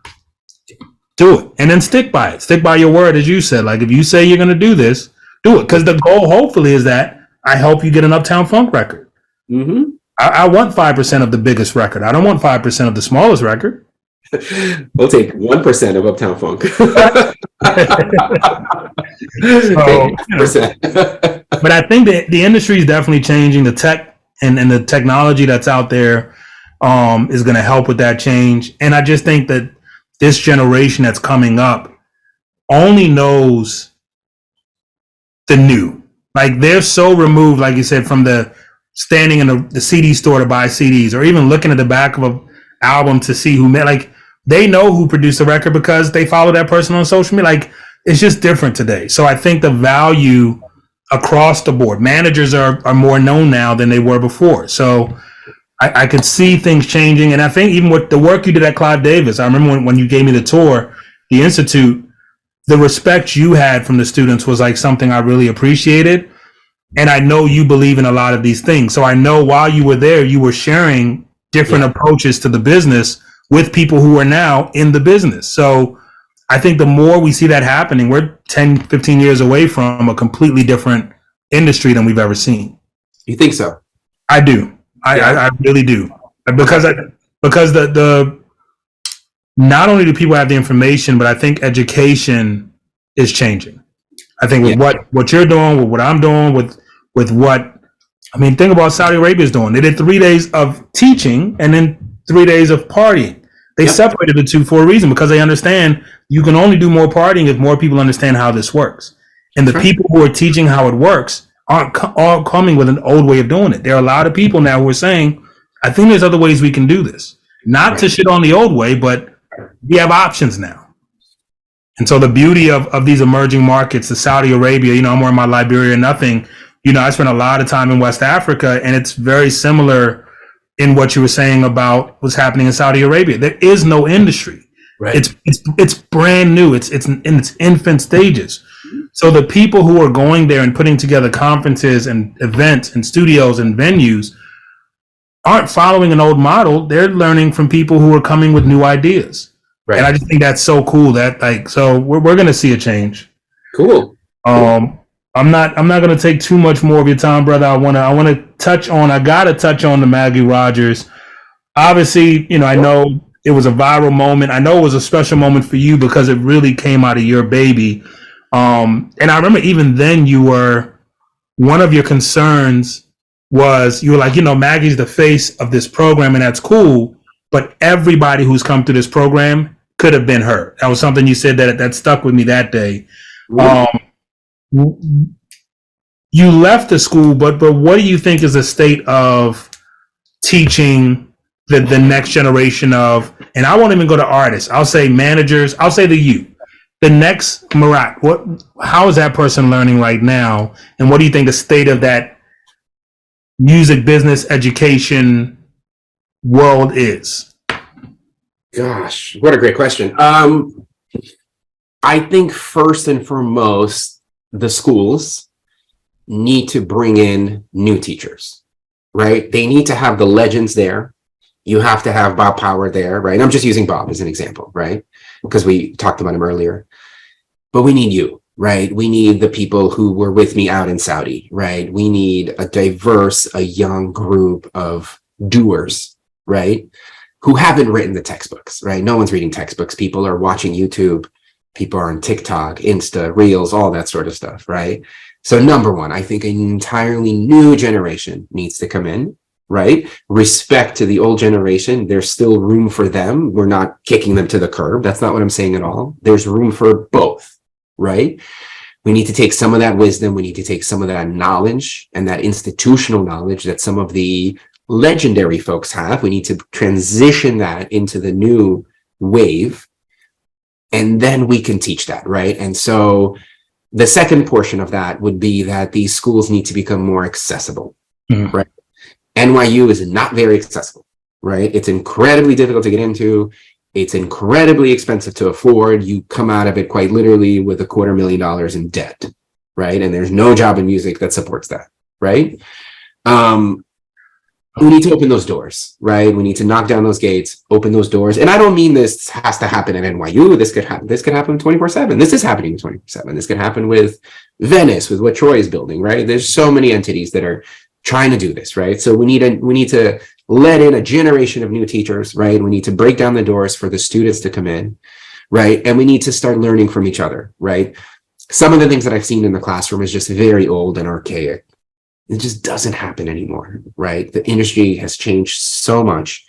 do it. And then stick by it. Stick by your word, as you said. Like if you say you're going to do this, do it. Because the goal hopefully is that I help you get an Uptown Funk record. Mm-hmm. I want 5% of the biggest record. I don't want 5% of the smallest record. We'll take 1% of Uptown Funk. But I think that the industry is definitely changing. The tech and the technology that's out there is going to help with that change. And I just think that this generation that's coming up only knows the new. Like they're so removed, like you said, from the standing in the CD store to buy CDs, or even looking at the back of an album to see who made. Like they know who produced the record because they follow that person on social media. Like it's just different today. So I think the value across the board, managers are more known now than they were before. So I could see things changing. And I think even with the work you did at Clive Davis, I remember when you gave me the tour, the Institute, the respect you had from the students was like something I really appreciated. And I know you believe in a lot of these things. So I know while you were there, you were sharing different approaches to the business with people who are now in the business. So I think the more we see that happening, we're 10, 15 years away from a completely different industry than we've ever seen. You think so? I do. I really do. Because the not only do people have the information, but I think education is changing. I think with what you're doing, with what I'm doing, with what I mean, think about what Saudi Arabia is doing. They did 3 days of teaching and then 3 days of partying. They separated the two for a reason, because they understand you can only do more partying if more people understand how this works. And the people who are teaching how it works aren't all coming with an old way of doing it. There are a lot of people now who are saying, I think there's other ways we can do this. Not to shit on the old way, but we have options now. And so the beauty of these emerging markets, the Saudi Arabia, I'm wearing my Liberia nothing. I spent a lot of time in West Africa, and it's very similar in what you were saying about what's happening in Saudi Arabia. There is no industry. Right. It's brand new. It's in its infant stages. So the people who are going there and putting together conferences and events and studios and venues aren't following an old model. They're learning from people who are coming with new ideas. Right. And I just think that's so cool that so we're going to see a change. Cool. I'm not going to take too much more of your time, brother. I want to touch on the Maggie Rogers. Obviously, I know it was a viral moment. I know it was a special moment for you because it really came out of your baby. And I remember even then one of your concerns was you were like, Maggie's the face of this program, and that's cool. But everybody who's come through this program could have been her. That was something you said that stuck with me that day. You left the school, but what do you think is the state of teaching the next generation of, and I won't even go to artists, I'll say managers, I'll say the youth, the next Marat, how is that person learning right now? And what do you think the state of that music business education world is? Gosh, what a great question. I think first and foremost, the schools need to bring in new teachers, right? They need to have the legends there. You have to have Bob Power there, right? I'm just using Bob as an example, right? Because we talked about him earlier. But we need you, right? We need the people who were with me out in Saudi, right? We need a young group of doers, right? Who haven't written the textbooks, right? No one's reading textbooks. People are watching YouTube. People are on TikTok, Insta, Reels, all that sort of stuff, right? So number one, I think an entirely new generation needs to come in, right? Respect to the old generation. There's still room for them. We're not kicking them to the curb. That's not what I'm saying at all. There's room for both, right? We need to take some of that wisdom. We need to take some of that knowledge and that institutional knowledge that some of the legendary folks have. We need to transition that into the new wave. And then we can teach that, right? And so the second portion of that would be that these schools need to become more accessible, right? NYU is not very accessible, right? It's incredibly difficult to get into. It's incredibly expensive to afford. You come out of it quite literally with $250,000 in debt, right? And there's no job in music that supports that, right? We need to open those doors, right? We need to knock down those gates, open those doors. And I don't mean this has to happen at NYU. This could happen 24/7. This is happening 24/7. This could happen with Venice, with what Troy is building, right? There's so many entities that are trying to do this, right? So we need to let in a generation of new teachers, right? We need to break down the doors for the students to come in, right? And we need to start learning from each other, right? Some of the things that I've seen in the classroom is just very old and archaic. It just doesn't happen anymore, right? The industry has changed so much.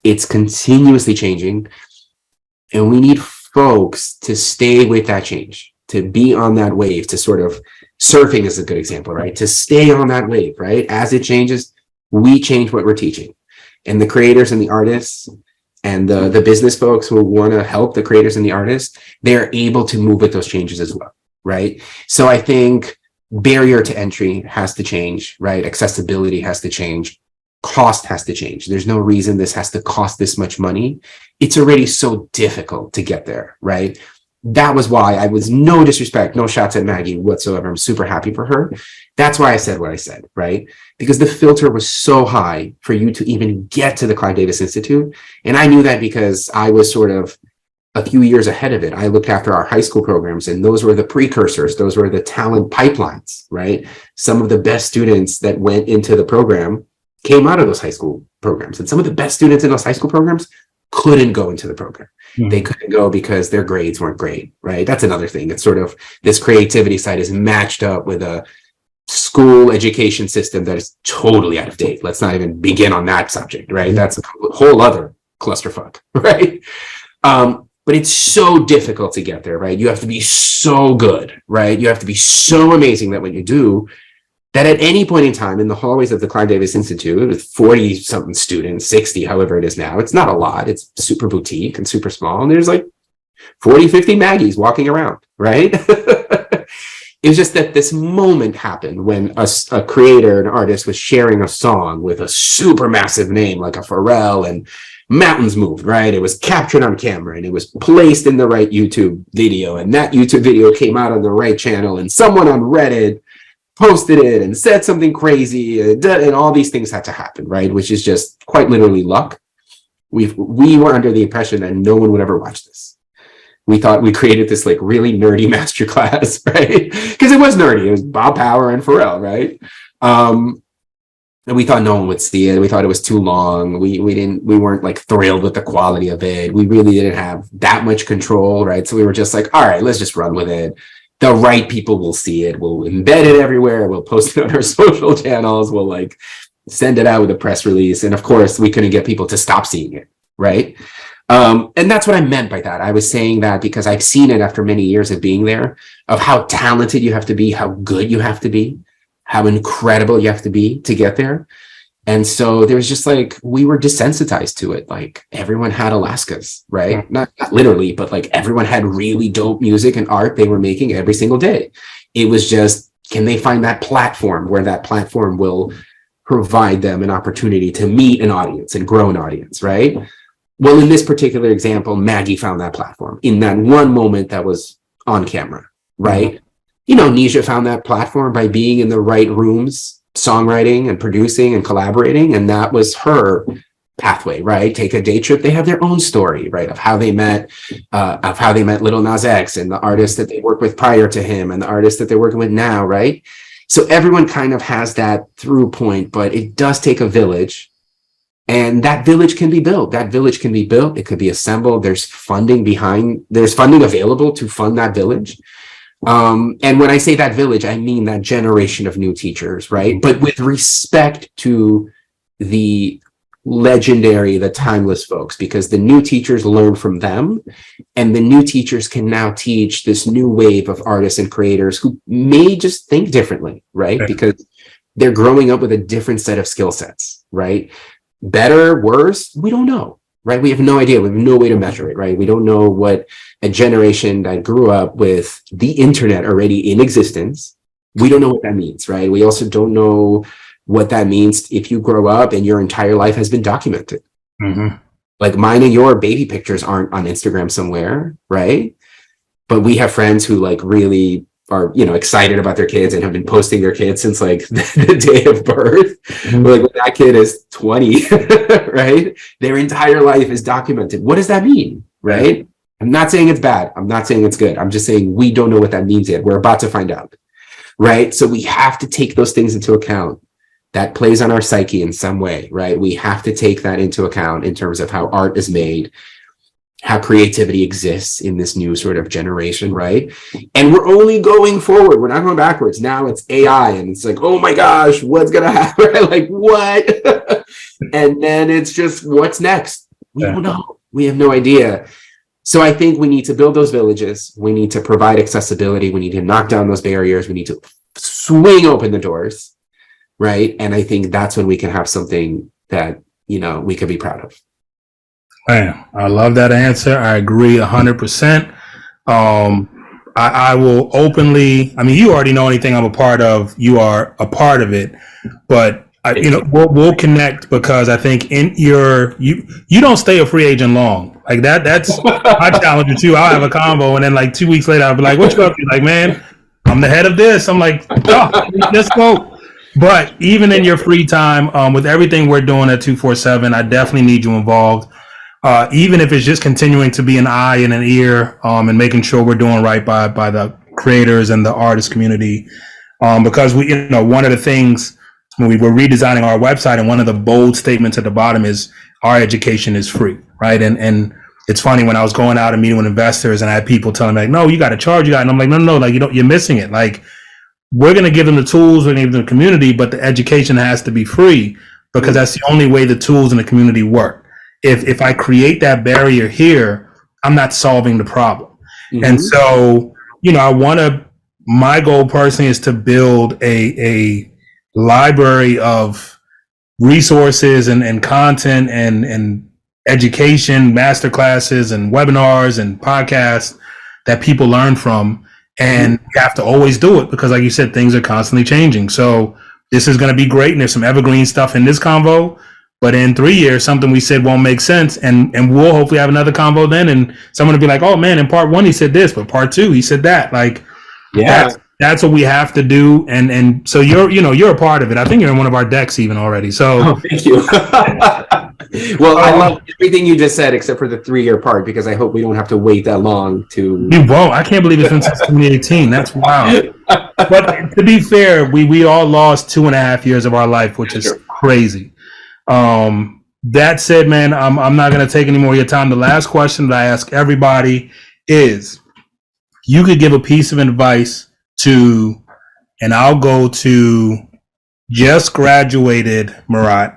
It's continuously changing. And we need folks to stay with that change, to be on that wave, to sort of surfing is a good example, right? To stay on that wave, right? As it changes, we change what we're teaching. And the creators and the artists and the business folks who want to help the creators and the artists, they're able to move with those changes as well, right? So I think barrier to entry has to change, right? Accessibility has to change. Cost has to change. There's no reason this has to cost this much money. It's already so difficult to get there, right? That was why I was no disrespect, no shots at Maggie whatsoever. I'm super happy for her. That's why I said what I said, right? Because the filter was so high for you to even get to the Clive Davis Institute. And I knew that because I was sort of a few years ahead of it. I looked after our high school programs, and those were the precursors. Those were the talent pipelines, right? Some of the best students that went into the program came out of those high school programs. And some of the best students in those high school programs couldn't go into the program. They couldn't go because their grades weren't great, right? That's another thing. It's sort of this creativity side is matched up with a school education system that is totally out of date. Let's not even begin on that subject, right? That's a whole other clusterfuck, right? But it's so difficult to get there, right? You have to be so good, right? You have to be so amazing that when you do, that at any point in time in the hallways of the Clive Davis Institute with 40 something students, 60, however it is now, it's not a lot. It's super boutique and super small. And there's like 40, 50 Maggies walking around, right? It was just that this moment happened when a creator, an artist was sharing a song with a super massive name like a Pharrell, and mountains moved, right? It was captured on camera and it was placed in the right YouTube video. And that YouTube video came out on the right channel, and someone on Reddit posted it and said something crazy, and all these things had to happen, right? Which is just quite literally luck. We were under the impression that no one would ever watch this. We thought we created this like really nerdy masterclass, right? Because it was nerdy. It was Bob Power and Pharrell, right? And we thought no one would see it. We thought it was too long. We weren't like thrilled with the quality of it. We really didn't have that much control, right? So we were just like, all right, let's just run with it. The right people will see it. We'll embed it everywhere. We'll post it on our social channels. We'll like send it out with a press release. And of course, we couldn't get people to stop seeing it, right? And that's what I meant by that. I was saying that because I've seen it after many years of being there, of how talented you have to be, how good you have to be, how incredible you have to be to get there. And so there was just like, we were desensitized to it. Like everyone had Alaskas, right? Not literally, but like everyone had really dope music and art they were making every single day. It was just, can they find that platform where that platform will provide them an opportunity to meet an audience and grow an audience, right? Well, in this particular example, Maggie found that platform in that one moment that was on camera, right? You know, Nisha found that platform by being in the right rooms, songwriting and producing and collaborating. And that was her pathway, right? Take a Day Trip. They have their own story, right? Of how they met Lil Nas X and the artists that they worked with prior to him and the artists that they're working with now, right? So everyone kind of has that through point, but it does take a village. And that village can be built. That village can be built. It could be assembled. There's funding available to fund that village. And when I say that village, I mean that generation of new teachers, right? But with respect to the legendary, the timeless folks, because the new teachers learn from them, and the new teachers can now teach this new wave of artists and creators who may just think differently, right? Because they're growing up with a different set of skill sets, right? Better, worse, we don't know, right? We have no idea. We have no way to measure it, right? We don't know what a generation that grew up with the internet already in existence, we don't know what that means, right? We also don't know what that means if you grow up and your entire life has been documented. Like mine and your baby pictures aren't on Instagram somewhere, right? But we have friends who like really are, you know, excited about their kids and have been posting their kids since like the day of birth. Like when that kid is 20, right? Their entire life is documented. What does that mean, right? I'm not saying it's bad. I'm not saying it's good. I'm just saying we don't know what that means yet. We're about to find out, right? So we have to take those things into account. That plays on our psyche in some way, right? We have to take that into account in terms of how art is made, how creativity exists in this new sort of generation, right? And we're only going forward. We're not going backwards. Now it's AI and it's like, oh my gosh, what's going to happen? Like what? And then it's just, what's next? We don't know. We have no idea. So I think we need to build those villages. We need to provide accessibility. We need to knock down those barriers. We need to swing open the doors, right? And I think that's when we can have something that, you know, we could be proud of. Man, I love that answer. I agree 100%. I will openly, I mean, you already know anything I'm a part of. You are a part of it, but we'll connect because I think you don't stay a free agent long. Like that's my challenge with you. I'll have a combo and then like 2 weeks later, I'll be like, what you up to? Like, man, I'm the head of this. I'm like, oh, let's go. But even in your free time, with everything we're doing at 247, I definitely need you involved. Even if it's just continuing to be an eye and an ear, and making sure we're doing right by the creators and the artist community. Because one of the things when we were redesigning our website, and one of the bold statements at the bottom is our education is free, right? And it's funny when I was going out and meeting with investors and I had people telling me like, no, you got to charge, and I'm like, no, like, you're missing it. Like, we're going to give them the tools, we're going to give them the community, but the education has to be free because that's the only way the tools in the community work. If I create that barrier here, I'm not solving the problem. And so, my goal personally is to build a library of resources and content and education, master classes and webinars and podcasts that people learn from. And you have to always do it because, like you said, things are constantly changing. So this is going to be great. And there's some evergreen stuff in this convo. But in 3 years, something we said won't make sense. And we'll hopefully have another convo then. And someone will be like, oh, man, in part 1, he said this, but part 2, he said that. Like, that's what we have to do. And so you're a part of it. I think you're in one of our decks even already. So thank you. Well, I love everything you just said, except for the 3-year part, because I hope we don't have to wait that long to. We won't. I can't believe it's been since 2018. That's wild. But to be fair, we all lost 2.5 years of our life, which is crazy. That said, man, I'm not going to take any more of your time. The last question that I ask everybody is, you could give a piece of advice to, and I'll go to just graduated Marat.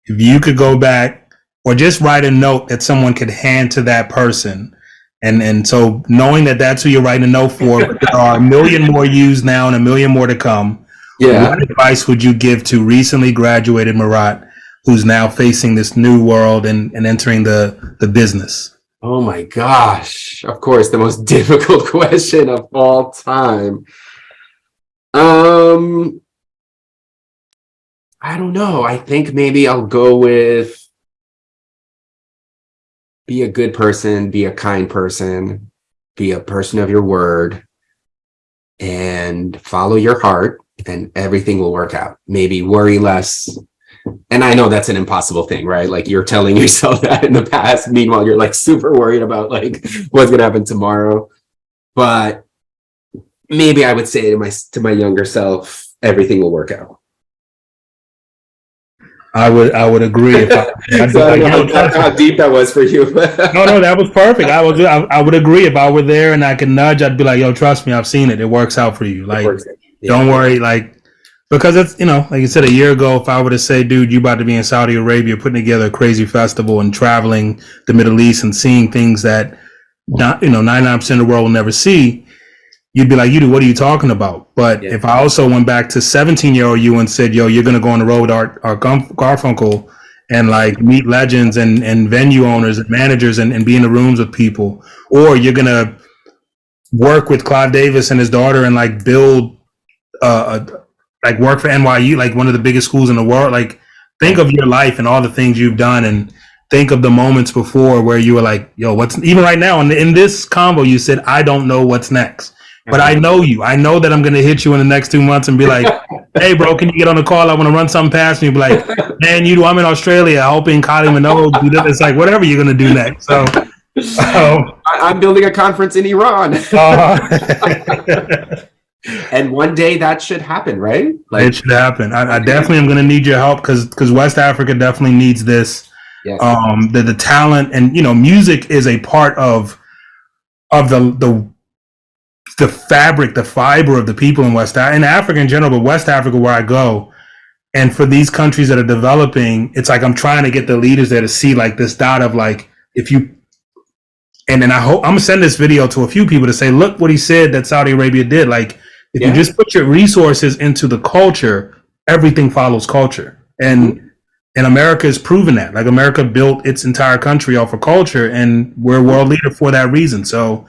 If you could go back or just write a note that someone could hand to that person. And so knowing that that's who you're writing a note for, but there are 1 million more used now and 1 million more to come. Yeah. What advice would you give to recently graduated Marat, who's now facing this new world and entering the business? Oh my gosh. Of course, the most difficult question of all time. I don't know. I think maybe I'll go with be a good person, be a kind person, be a person of your word, and follow your heart, and everything will work out. Maybe worry less. And I know that's an impossible thing, right? Like, you're telling yourself that in the past. Meanwhile, you're like super worried about like what's going to happen tomorrow. But maybe I would say to my younger self, everything will work out. I would agree. So I don't know how deep that was for you. No, that was perfect. I would agree. If I were there and I could nudge, I'd be like, yo, trust me, I've seen it. It works out for you. Like, don't worry. Like, because it's, like you said, a year ago, if I were to say, dude, you about to be in Saudi Arabia putting together a crazy festival and traveling the Middle East and seeing things that 99% of the world will never see, you'd be like, Yudu, what are you talking about? But if I also went back to 17-year-old you and said, yo, you're going to go on the road with Art Garfunkel and like meet legends and venue owners and managers and be in the rooms with people, or you're going to work with Clive Davis and his daughter and like build like work for NYU, like one of the biggest schools in the world. Like, think of your life and all the things you've done, and think of the moments before where you were like, yo, what's even right now in this convo, you said, I don't know what's next. But I know you. I know that I'm going to hit you in the next 2 months and be like, hey, bro, can you get on the call? I want to run something past me. You'll be like, man, I'm in Australia helping Kylie Minogue do this. It's like, whatever you're going to do next. So I'm building a conference in Iran. And one day that should happen, right? Like, it should happen. I definitely am going to need your help because West Africa definitely needs this. Yes. The talent and, music is a part of the fabric, the fiber of the people in Africa in general, but West Africa where I go. And for these countries that are developing, it's like I'm trying to get the leaders there to see like this dot of like, and then I hope I'm gonna send this video to a few people to say, look what he said that Saudi Arabia did. Like, if you just put your resources into the culture, everything follows culture. And America has proven that. Like, America built its entire country off of culture, and we're a world leader for that reason. So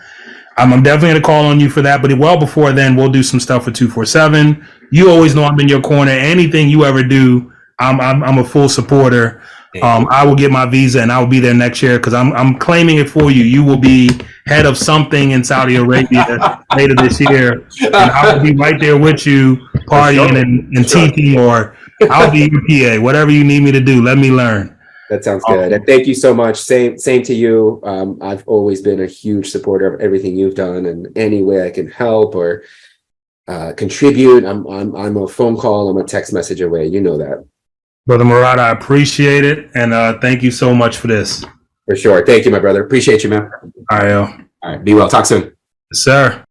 I'm definitely going to call on you for that. But well before then, we'll do some stuff for 247. You always know I'm in your corner. Anything you ever do, I'm a full supporter. I will get my visa and I will be there next year because I'm claiming it for you. You will be head of something in Saudi Arabia later this year. And I will be right there with you partying and teaching, or I'll be your PA. Whatever you need me to do, let me learn. That sounds good. And thank you so much. Same to you. I've always been a huge supporter of everything you've done, and any way I can help or contribute, I'm a phone call, I'm a text message away. You know that. Brother Marat, I appreciate it. And thank you so much for this. For sure. Thank you, my brother. Appreciate you, man. All right, yo. All right. Be well. Talk soon. Yes, sir.